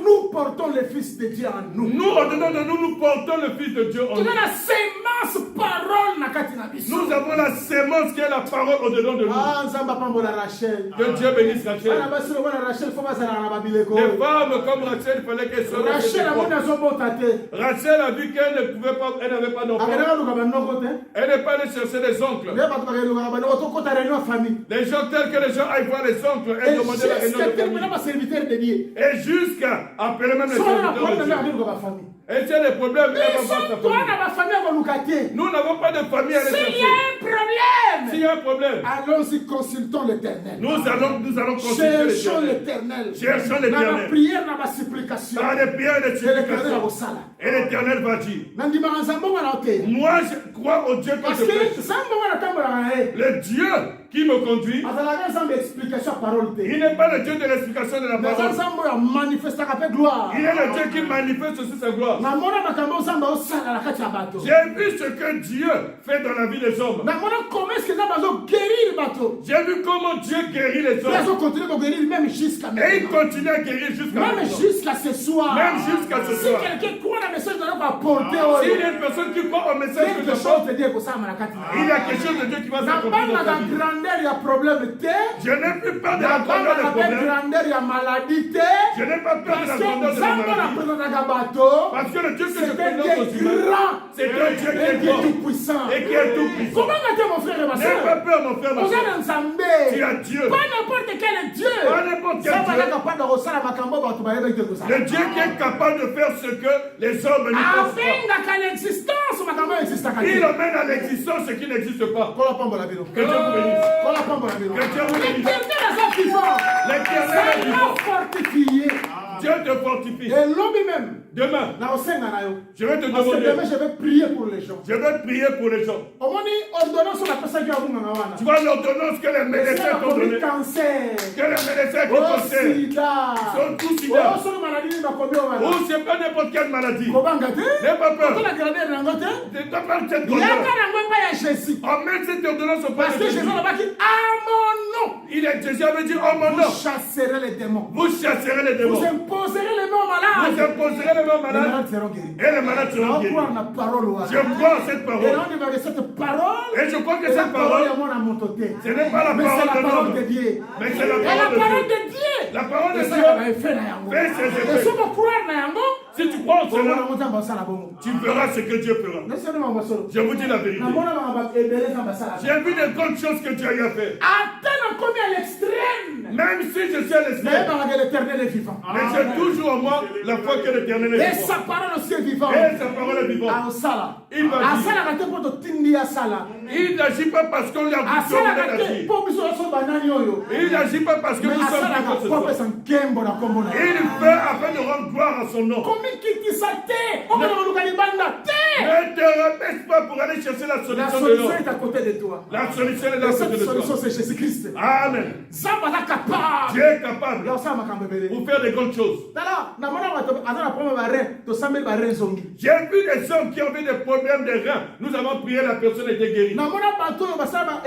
[SPEAKER 2] Nous portons le Fils de Dieu en nous.
[SPEAKER 1] Nous, au-dedans de nous, nous portons le Fils de Dieu en nous.
[SPEAKER 2] La sémence parole.
[SPEAKER 1] Nous avons la sémence qui est la parole au-dedans de nous. Que Dieu bénisse Rachel. Les femmes comme Rachel, il fallait qu'elles soient Rachel a vu qu'elle ne pouvait pas, elle n'avait pas d'enfant. Elle n'est pas allée chercher des oncles. Les gens tels que les gens aillent voir les oncles et demander la réunion de famille. Et jusqu'à appeler même les serviteurs de Dieu. Et s'il y a des problèmes, elle va voir sa famille.
[SPEAKER 2] te.
[SPEAKER 1] Nous n'avons pas de famille à aller
[SPEAKER 2] S'il y
[SPEAKER 1] chercher.
[SPEAKER 2] a un problème,
[SPEAKER 1] S'il y a un problème,
[SPEAKER 2] allons-y, consultons l'Éternel.
[SPEAKER 1] nous allons consulter
[SPEAKER 2] Cherchons
[SPEAKER 1] l'Éternel.
[SPEAKER 2] l'Éternel.
[SPEAKER 1] Cherchons
[SPEAKER 2] Dans
[SPEAKER 1] l'Éternel.
[SPEAKER 2] ma prière, dans ma supplication.
[SPEAKER 1] Par les prières et les
[SPEAKER 2] Et l'Éternel
[SPEAKER 1] supplications.
[SPEAKER 2] au sala.
[SPEAKER 1] Et l'Éternel va dire,
[SPEAKER 2] Nandimaka nzambe nga na te.
[SPEAKER 1] moi je crois au Dieu que
[SPEAKER 2] Parce
[SPEAKER 1] je
[SPEAKER 2] que
[SPEAKER 1] prie.
[SPEAKER 2] nzambe nga na tambolaka na ye.
[SPEAKER 1] Le Dieu qui me conduit,
[SPEAKER 2] azalaka nzambe explication ya parole te.
[SPEAKER 1] il n'est pas le Dieu de l'explication de la
[SPEAKER 2] Mais
[SPEAKER 1] parole.
[SPEAKER 2] nzambe oyo amanifestaka mpe gloire.
[SPEAKER 1] Il est le Dieu qui manifeste aussi sa gloire.
[SPEAKER 2] namona makambo nzambe osala na kati ya bato.
[SPEAKER 1] J'ai vu ce que Dieu fait dans la vie des hommes.
[SPEAKER 2] namona comment est-ce que nzambe azoguérir bato.
[SPEAKER 1] J'ai vu comment Dieu guérit les
[SPEAKER 2] Il
[SPEAKER 1] hommes.
[SPEAKER 2] azocontinue koguérir même jusqu'à
[SPEAKER 1] Et il
[SPEAKER 2] maintenant.
[SPEAKER 1] continue à guérir jusqu'à
[SPEAKER 2] Même
[SPEAKER 1] maintenant.
[SPEAKER 2] jusqu'à ce soir.
[SPEAKER 1] Même jusqu'à ce
[SPEAKER 2] Si
[SPEAKER 1] soir.
[SPEAKER 2] quelqu'un croit dans le message de Dieu va porter
[SPEAKER 1] S'il y a une personne qui croit au message que
[SPEAKER 2] quelque
[SPEAKER 1] je
[SPEAKER 2] chose
[SPEAKER 1] porte,
[SPEAKER 2] de Dieu kosala na kati.
[SPEAKER 1] il y a quelque chose de Dieu qui va s'accomplir dans
[SPEAKER 2] nabanga
[SPEAKER 1] ta
[SPEAKER 2] na
[SPEAKER 1] vie.
[SPEAKER 2] grandeur ya problème te.
[SPEAKER 1] Je n'ai plus peur de la grandeur
[SPEAKER 2] nabanga
[SPEAKER 1] des
[SPEAKER 2] na
[SPEAKER 1] problèmes.
[SPEAKER 2] grandeur ya maladie te.
[SPEAKER 1] Je n'ai pas peur de la
[SPEAKER 2] Parce que
[SPEAKER 1] grandeur de la
[SPEAKER 2] nzambe
[SPEAKER 1] maladie.
[SPEAKER 2] naprésentaka bato.
[SPEAKER 1] Parce que le Dieu que je
[SPEAKER 2] C'est un
[SPEAKER 1] présente
[SPEAKER 2] Dieu
[SPEAKER 1] aux humains,
[SPEAKER 2] grand.
[SPEAKER 1] c'est un Dieu qui
[SPEAKER 2] Un
[SPEAKER 1] est
[SPEAKER 2] Dieu
[SPEAKER 1] grand
[SPEAKER 2] tout puissant.
[SPEAKER 1] et qui est tout puissant.
[SPEAKER 2] Comment tu mon frère et ma
[SPEAKER 1] N'aie pas
[SPEAKER 2] soeur?
[SPEAKER 1] peur, mon frère, ma
[SPEAKER 2] Oza
[SPEAKER 1] soeur.
[SPEAKER 2] na nzambe.
[SPEAKER 1] Tu as Dieu.
[SPEAKER 2] Pas n'importe quel Dieu.
[SPEAKER 1] Pas n'importe quel
[SPEAKER 2] Nzambe
[SPEAKER 1] Dieu.
[SPEAKER 2] alaka mpona kosala makambo bato bayebaki te kosala.
[SPEAKER 1] Le Dieu qui est capable de faire ce que les hommes n'y peuvent pas.
[SPEAKER 2] afengaka l'existence makambo existaka
[SPEAKER 1] Il
[SPEAKER 2] te.
[SPEAKER 1] amène à l'existence ce qui n'existe pas.
[SPEAKER 2] kola pambola bino.
[SPEAKER 1] Que Dieu vous bénisse.
[SPEAKER 2] kola pambola bino.
[SPEAKER 1] Que Dieu vous bénisse.
[SPEAKER 2] L'éternel aza vivant.
[SPEAKER 1] L'Éternel est
[SPEAKER 2] Ça
[SPEAKER 1] vivant.
[SPEAKER 2] l'a fortifié.
[SPEAKER 1] Dieu te fortifie.
[SPEAKER 2] elobi même
[SPEAKER 1] Demain,
[SPEAKER 2] na kosenga na yo.
[SPEAKER 1] je vais te
[SPEAKER 2] Parce que demain
[SPEAKER 1] demander,
[SPEAKER 2] je vais prier pour les gens.
[SPEAKER 1] je vais prier pour les gens.
[SPEAKER 2] omoni ordonnance oyo bapesaki ya bunganga wana.
[SPEAKER 1] Tu vois l'ordonnance que les médecins t'ont donnée,
[SPEAKER 2] cancer.
[SPEAKER 1] que les médecins qui conseillent,
[SPEAKER 2] sida.
[SPEAKER 1] sont tous sida.
[SPEAKER 2] soki maladie nini bakomi oyo wana.
[SPEAKER 1] Ou c'est pas n'importe quelle maladie.
[SPEAKER 2] kobanga te.
[SPEAKER 1] N'aie pas peur.
[SPEAKER 2] okola grandeur nango te.
[SPEAKER 1] Ne dois pas cette grandeur.
[SPEAKER 2] yaka nango epai ya jésus.
[SPEAKER 1] Emmène cette ordonnance au
[SPEAKER 2] parce
[SPEAKER 1] Père
[SPEAKER 2] que
[SPEAKER 1] de
[SPEAKER 2] jésus
[SPEAKER 1] Jésus.
[SPEAKER 2] alobaki à mon nom.
[SPEAKER 1] Il est Jésus avait dit, oh mon nom,
[SPEAKER 2] vous chasserez les démons.
[SPEAKER 1] vous chasserez les démons.
[SPEAKER 2] vous imposerez les mains aux
[SPEAKER 1] Vous
[SPEAKER 2] malades.
[SPEAKER 1] imposerez les mains
[SPEAKER 2] les
[SPEAKER 1] malades
[SPEAKER 2] malades seront guéris.
[SPEAKER 1] et les malades seront
[SPEAKER 2] on
[SPEAKER 1] guéris.
[SPEAKER 2] croit na parole wana.
[SPEAKER 1] Je crois à cette
[SPEAKER 2] et
[SPEAKER 1] parole.
[SPEAKER 2] on dit que cette parole.
[SPEAKER 1] Et je crois que
[SPEAKER 2] c'est la
[SPEAKER 1] cette
[SPEAKER 2] parole ya
[SPEAKER 1] parole,
[SPEAKER 2] mwana moto te.
[SPEAKER 1] ce n'est pas la
[SPEAKER 2] mais c'est la
[SPEAKER 1] parole de
[SPEAKER 2] parole
[SPEAKER 1] l'homme,
[SPEAKER 2] de Dieu.
[SPEAKER 1] mais c'est la
[SPEAKER 2] Et la
[SPEAKER 1] parole
[SPEAKER 2] parole
[SPEAKER 1] de Dieu.
[SPEAKER 2] de Dieu.
[SPEAKER 1] La parole de
[SPEAKER 2] Et ça,
[SPEAKER 1] Dieu
[SPEAKER 2] va faire na yango.
[SPEAKER 1] fait ses
[SPEAKER 2] Et
[SPEAKER 1] effets.
[SPEAKER 2] si on croit na yango,
[SPEAKER 1] Si tu crois en
[SPEAKER 2] bongo
[SPEAKER 1] cela,
[SPEAKER 2] nango nzambe asala bongo.
[SPEAKER 1] tu verras ce que Dieu fera.
[SPEAKER 2] Laissez-nous en basolo.
[SPEAKER 1] Je vous dis la vérité.
[SPEAKER 2] namona makambo ebele nzambe asala.
[SPEAKER 1] J'ai vu des grandes choses que Dieu a fait.
[SPEAKER 2] ata nakomi à l'extrême.
[SPEAKER 1] Même si je suis à l'extrême,
[SPEAKER 2] nayebaka que l'éternel est vivant.
[SPEAKER 1] mais j'ai toujours en moi la foi que l'Éternel est
[SPEAKER 2] et
[SPEAKER 1] vivant.
[SPEAKER 2] sa parole aussi est vivante.
[SPEAKER 1] Et sa parole est vivante.
[SPEAKER 2] aosala.
[SPEAKER 1] Il va dire.
[SPEAKER 2] asalaka te mpo totindi asala.
[SPEAKER 1] Il n'agit pas parce qu'on lui a dit
[SPEAKER 2] asalaka te
[SPEAKER 1] d'agir.
[SPEAKER 2] mpo biso nyonso banani oyo.
[SPEAKER 1] Il n'agit pas parce que
[SPEAKER 2] mais
[SPEAKER 1] nous sommes
[SPEAKER 2] asalaka
[SPEAKER 1] libres ce
[SPEAKER 2] mpo
[SPEAKER 1] soir.
[SPEAKER 2] apesa nkembo na nkombo na
[SPEAKER 1] Il fait afin de rendre gloire à son nom.
[SPEAKER 2] komikitisa te okona koluka libanda te.
[SPEAKER 1] Ne te rabaisse pas pour aller chercher la
[SPEAKER 2] la
[SPEAKER 1] solution de
[SPEAKER 2] solution
[SPEAKER 1] l'homme.
[SPEAKER 2] est à côté de toi.
[SPEAKER 1] La solution est
[SPEAKER 2] et
[SPEAKER 1] là à côté
[SPEAKER 2] cette
[SPEAKER 1] de
[SPEAKER 2] solution
[SPEAKER 1] toi.
[SPEAKER 2] c'est Jésus-Christ.
[SPEAKER 1] Amen.
[SPEAKER 2] nzambe aza capable
[SPEAKER 1] Dieu est capable
[SPEAKER 2] ya kosala makambo ebele.
[SPEAKER 1] pour faire des grandes choses.
[SPEAKER 2] tala namona bato aza na problème barein tosambeli barein zongi.
[SPEAKER 1] J'ai vu des hommes qui avaient des problèmes de reins. Nous avons prié, la personne était guérie.
[SPEAKER 2] namona bato oyo basala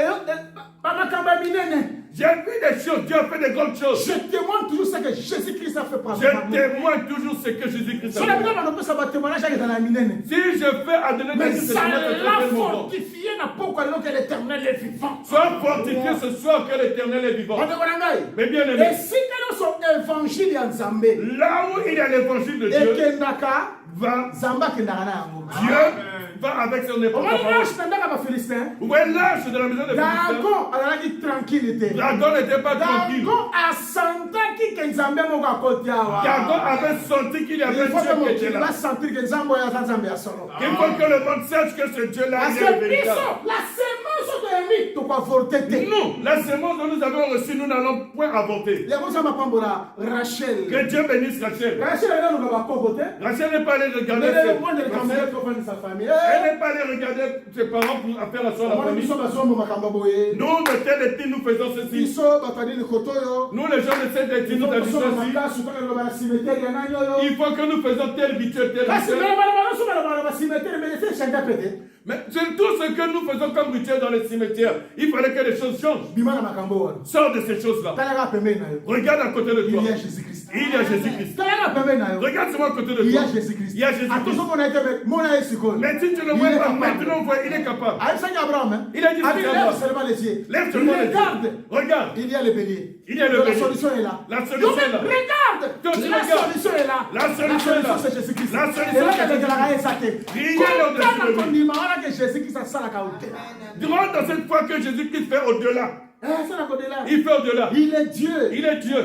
[SPEAKER 2] bamakambo ya minene.
[SPEAKER 1] J'ai vu des choses, Dieu a fait des grandes choses.
[SPEAKER 2] je témoigne toujours ce que Jésus-Christ a fait par
[SPEAKER 1] Je témoigne toujours ce que Jésus-Christ a
[SPEAKER 2] soki bino
[SPEAKER 1] fait.
[SPEAKER 2] banopesa batémoignage yake ezala ya minene.
[SPEAKER 1] Si je fais à donner
[SPEAKER 2] mais
[SPEAKER 1] des
[SPEAKER 2] ça
[SPEAKER 1] témoignages, c'est
[SPEAKER 2] l'a
[SPEAKER 1] tellement bon.
[SPEAKER 2] fortifié na pokwa lelo que l'éternel est vivant.
[SPEAKER 1] Sois fortifié ce soir que l'Éternel est vivant.
[SPEAKER 2] bandeko na ngai
[SPEAKER 1] Mais bien aimé,
[SPEAKER 2] esika nyonso évangile ya nzambe
[SPEAKER 1] là où il y a l'évangile de Dieu,
[SPEAKER 2] ekendaka
[SPEAKER 1] va
[SPEAKER 2] nzambe akendaka na yango.
[SPEAKER 1] Dieu va avec son époque.
[SPEAKER 2] omoni lâche na ndaka bafilistin.
[SPEAKER 1] Où est l'âge de la maison de Philistins?
[SPEAKER 2] dagon azalaki tranquille te.
[SPEAKER 1] Dagon n'était pas tranquille.
[SPEAKER 2] dagon asantaki ke nzambe moko akoti awa.
[SPEAKER 1] Dagon avait senti qu'il y avait
[SPEAKER 2] il faut que
[SPEAKER 1] Dieu qui
[SPEAKER 2] mokili
[SPEAKER 1] était là.
[SPEAKER 2] basentir ke nzambe oyo aza nzambe ya solo.
[SPEAKER 1] Il faut que le monde sache que ce Dieu-là
[SPEAKER 2] parce
[SPEAKER 1] il est le
[SPEAKER 2] que
[SPEAKER 1] véritable.
[SPEAKER 2] biso la semence oyo toyembi tokoavorte te.
[SPEAKER 1] Nous, la semence dont nous avons reçu, nous n'allons point avorter.
[SPEAKER 2] yango nzambe apambola rachel.
[SPEAKER 1] Que Dieu bénisse Rachel.
[SPEAKER 2] rachel ayinaluka bakoko te.
[SPEAKER 1] Rachel n'est pas allée regarder
[SPEAKER 2] lelo mwandele
[SPEAKER 1] ses
[SPEAKER 2] kambo ye
[SPEAKER 1] parents.
[SPEAKER 2] tofandisa famille.
[SPEAKER 1] Elle n'est pas allée regarder ses parents pour faire la soeur à la
[SPEAKER 2] omoni
[SPEAKER 1] famille.
[SPEAKER 2] biso bazombo makambo boye.
[SPEAKER 1] Nous, de tel et tel, nous faisons ceci.
[SPEAKER 2] biso bato adini koto oyo.
[SPEAKER 1] Nous, les gens de cette et tel, nous habitons
[SPEAKER 2] tosoma
[SPEAKER 1] ici.
[SPEAKER 2] makasu kaka loba ya cimetière ya nani oyo.
[SPEAKER 1] Il faut que nous faisons tel rituel, tel
[SPEAKER 2] kasi
[SPEAKER 1] rituel.
[SPEAKER 2] baloba na bacimetière mais ese echanga pete.
[SPEAKER 1] Mais c'est tout ce que nous faisons comme rituel dans les cimetières. Il fallait que les choses changent.
[SPEAKER 2] bima na makambo wana.
[SPEAKER 1] Sors de ces choses-là.
[SPEAKER 2] talaka pembeni na yo.
[SPEAKER 1] Regarde à côté de
[SPEAKER 2] il
[SPEAKER 1] toi.
[SPEAKER 2] y a Jésus-Christ.
[SPEAKER 1] Il y a Jésus-Christ.
[SPEAKER 2] talaka pembeni na yo.
[SPEAKER 1] Regarde seulement à côté de
[SPEAKER 2] il y a
[SPEAKER 1] toi.
[SPEAKER 2] Jésus-Christ.
[SPEAKER 1] Il y a Jésus-Christ.
[SPEAKER 2] atozomona ete mona ye sikoyo.
[SPEAKER 1] Mais si tu ne le vois pas maintenant, il est capable.
[SPEAKER 2] ayebisaki abraham hein.
[SPEAKER 1] Il a dit
[SPEAKER 2] Abi,
[SPEAKER 1] c'est
[SPEAKER 2] lève
[SPEAKER 1] Abraham.
[SPEAKER 2] seulement les yeux.
[SPEAKER 1] Lève seulement les
[SPEAKER 2] regarde.
[SPEAKER 1] yeux. Regarde.
[SPEAKER 2] il y a le bélier.
[SPEAKER 1] Il y a le
[SPEAKER 2] Donc,
[SPEAKER 1] bélier.
[SPEAKER 2] la solution est là.
[SPEAKER 1] La solution
[SPEAKER 2] Donc,
[SPEAKER 1] est là.
[SPEAKER 2] regarde.
[SPEAKER 1] Donc, tu
[SPEAKER 2] la
[SPEAKER 1] regardes.
[SPEAKER 2] solution est là.
[SPEAKER 1] La solution est là.
[SPEAKER 2] c'est Jésus-Christ.
[SPEAKER 1] La solution
[SPEAKER 2] Et là,
[SPEAKER 1] est
[SPEAKER 2] que
[SPEAKER 1] là.
[SPEAKER 2] la eza te.
[SPEAKER 1] Rien au-dessus de lui.
[SPEAKER 2] kondima wana que Jésus-Christ asalaka otela.
[SPEAKER 1] Durant dans cette fois que Jésus-Christ fait au-delà.
[SPEAKER 2] asalaka odela.
[SPEAKER 1] Il fait au-delà.
[SPEAKER 2] il est Dieu.
[SPEAKER 1] Il est Dieu.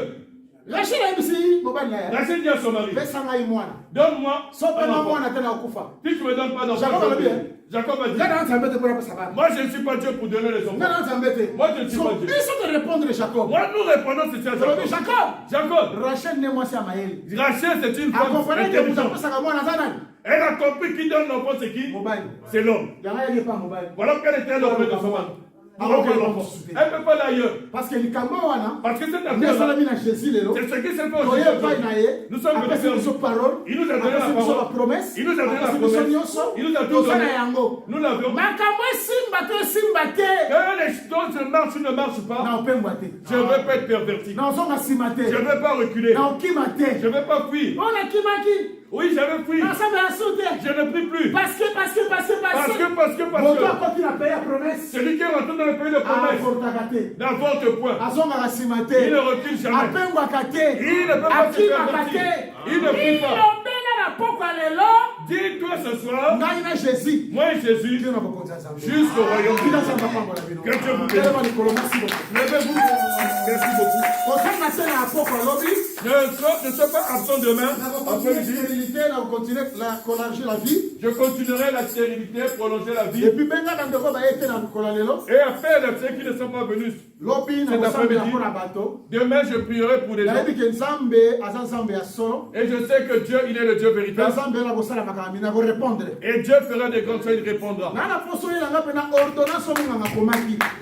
[SPEAKER 2] Rachel a dit, mobile là.
[SPEAKER 1] Rachel dit à son mari, donne-moi un enfant. Si tu ne me donnes pas d'enfant, Jacob a dit, moi je ne suis pas Dieu pour donner les enfants. Moi je ne suis pas Dieu. Moi nous répondons c'est à Jacob. Rachel c'est une femme intelligente. Elle a compris qui donne l'enfant c'est qui? C'est l'homme. Voilà qu'elle était l'homme de son mari. Elle ne peut pas d'ailleurs.
[SPEAKER 2] Parce que c'est cette
[SPEAKER 1] affaire, c'est ce qui s'est fait aujourd'hui. Nous sommes venus faire une parole. Il nous a donné la promesse. Il nous a donné la promesse. Il nous a tout donné. Nous l'avions. Que les choses marchent ou ne marchent pas, je ne veux pas être perverti. Je ne veux pas reculer. Je ne veux pas fuir. Oui, j'avais pris. Je ne prie plus. Parce que. Celui qui est rentré dans le pays de promesse n'a votre point. Il ne recule jamais. Il ne peut pas se pervertir. Il ne prie pas. Dis-toi ce soir, moi et Jésus, jusqu'au royaume. Que Dieu vous bénisse. Levez-vous. Merci beaucoup. Je ne suis pas absent demain. Je continuerai la stérilité, prolonger la vie. Et à faire de ceux qui ne sont pas venus cet après-midi. Demain, je prierai pour les gens. Et je sais que Dieu, il est le Dieu véritable. Et Dieu fera des grandes choses, il répondra.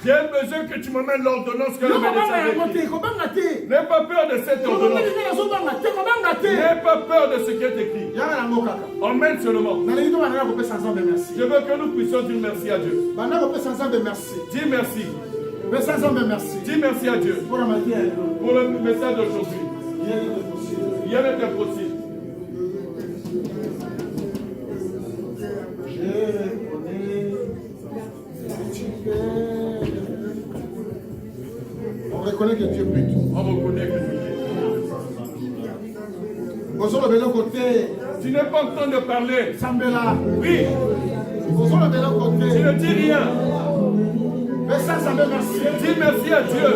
[SPEAKER 1] J'ai besoin que tu m'amènes l'ordonnance que le médecin a écrit. N'aie pas peur de cette ordonnance. N'aie pas peur de ce qui est écrit. Emmène seulement. Je veux que nous puissions dire merci à Dieu. Dis merci. Dis merci à Dieu pour le message d'aujourd'hui. Rien n'est impossible.
[SPEAKER 2] On reconnaît que Dieu peut tout.
[SPEAKER 1] On reconnaît que Dieu peut tout. Tu n'es pas en train de parler. Oui. Tu ne dis rien. Dis merci à Dieu.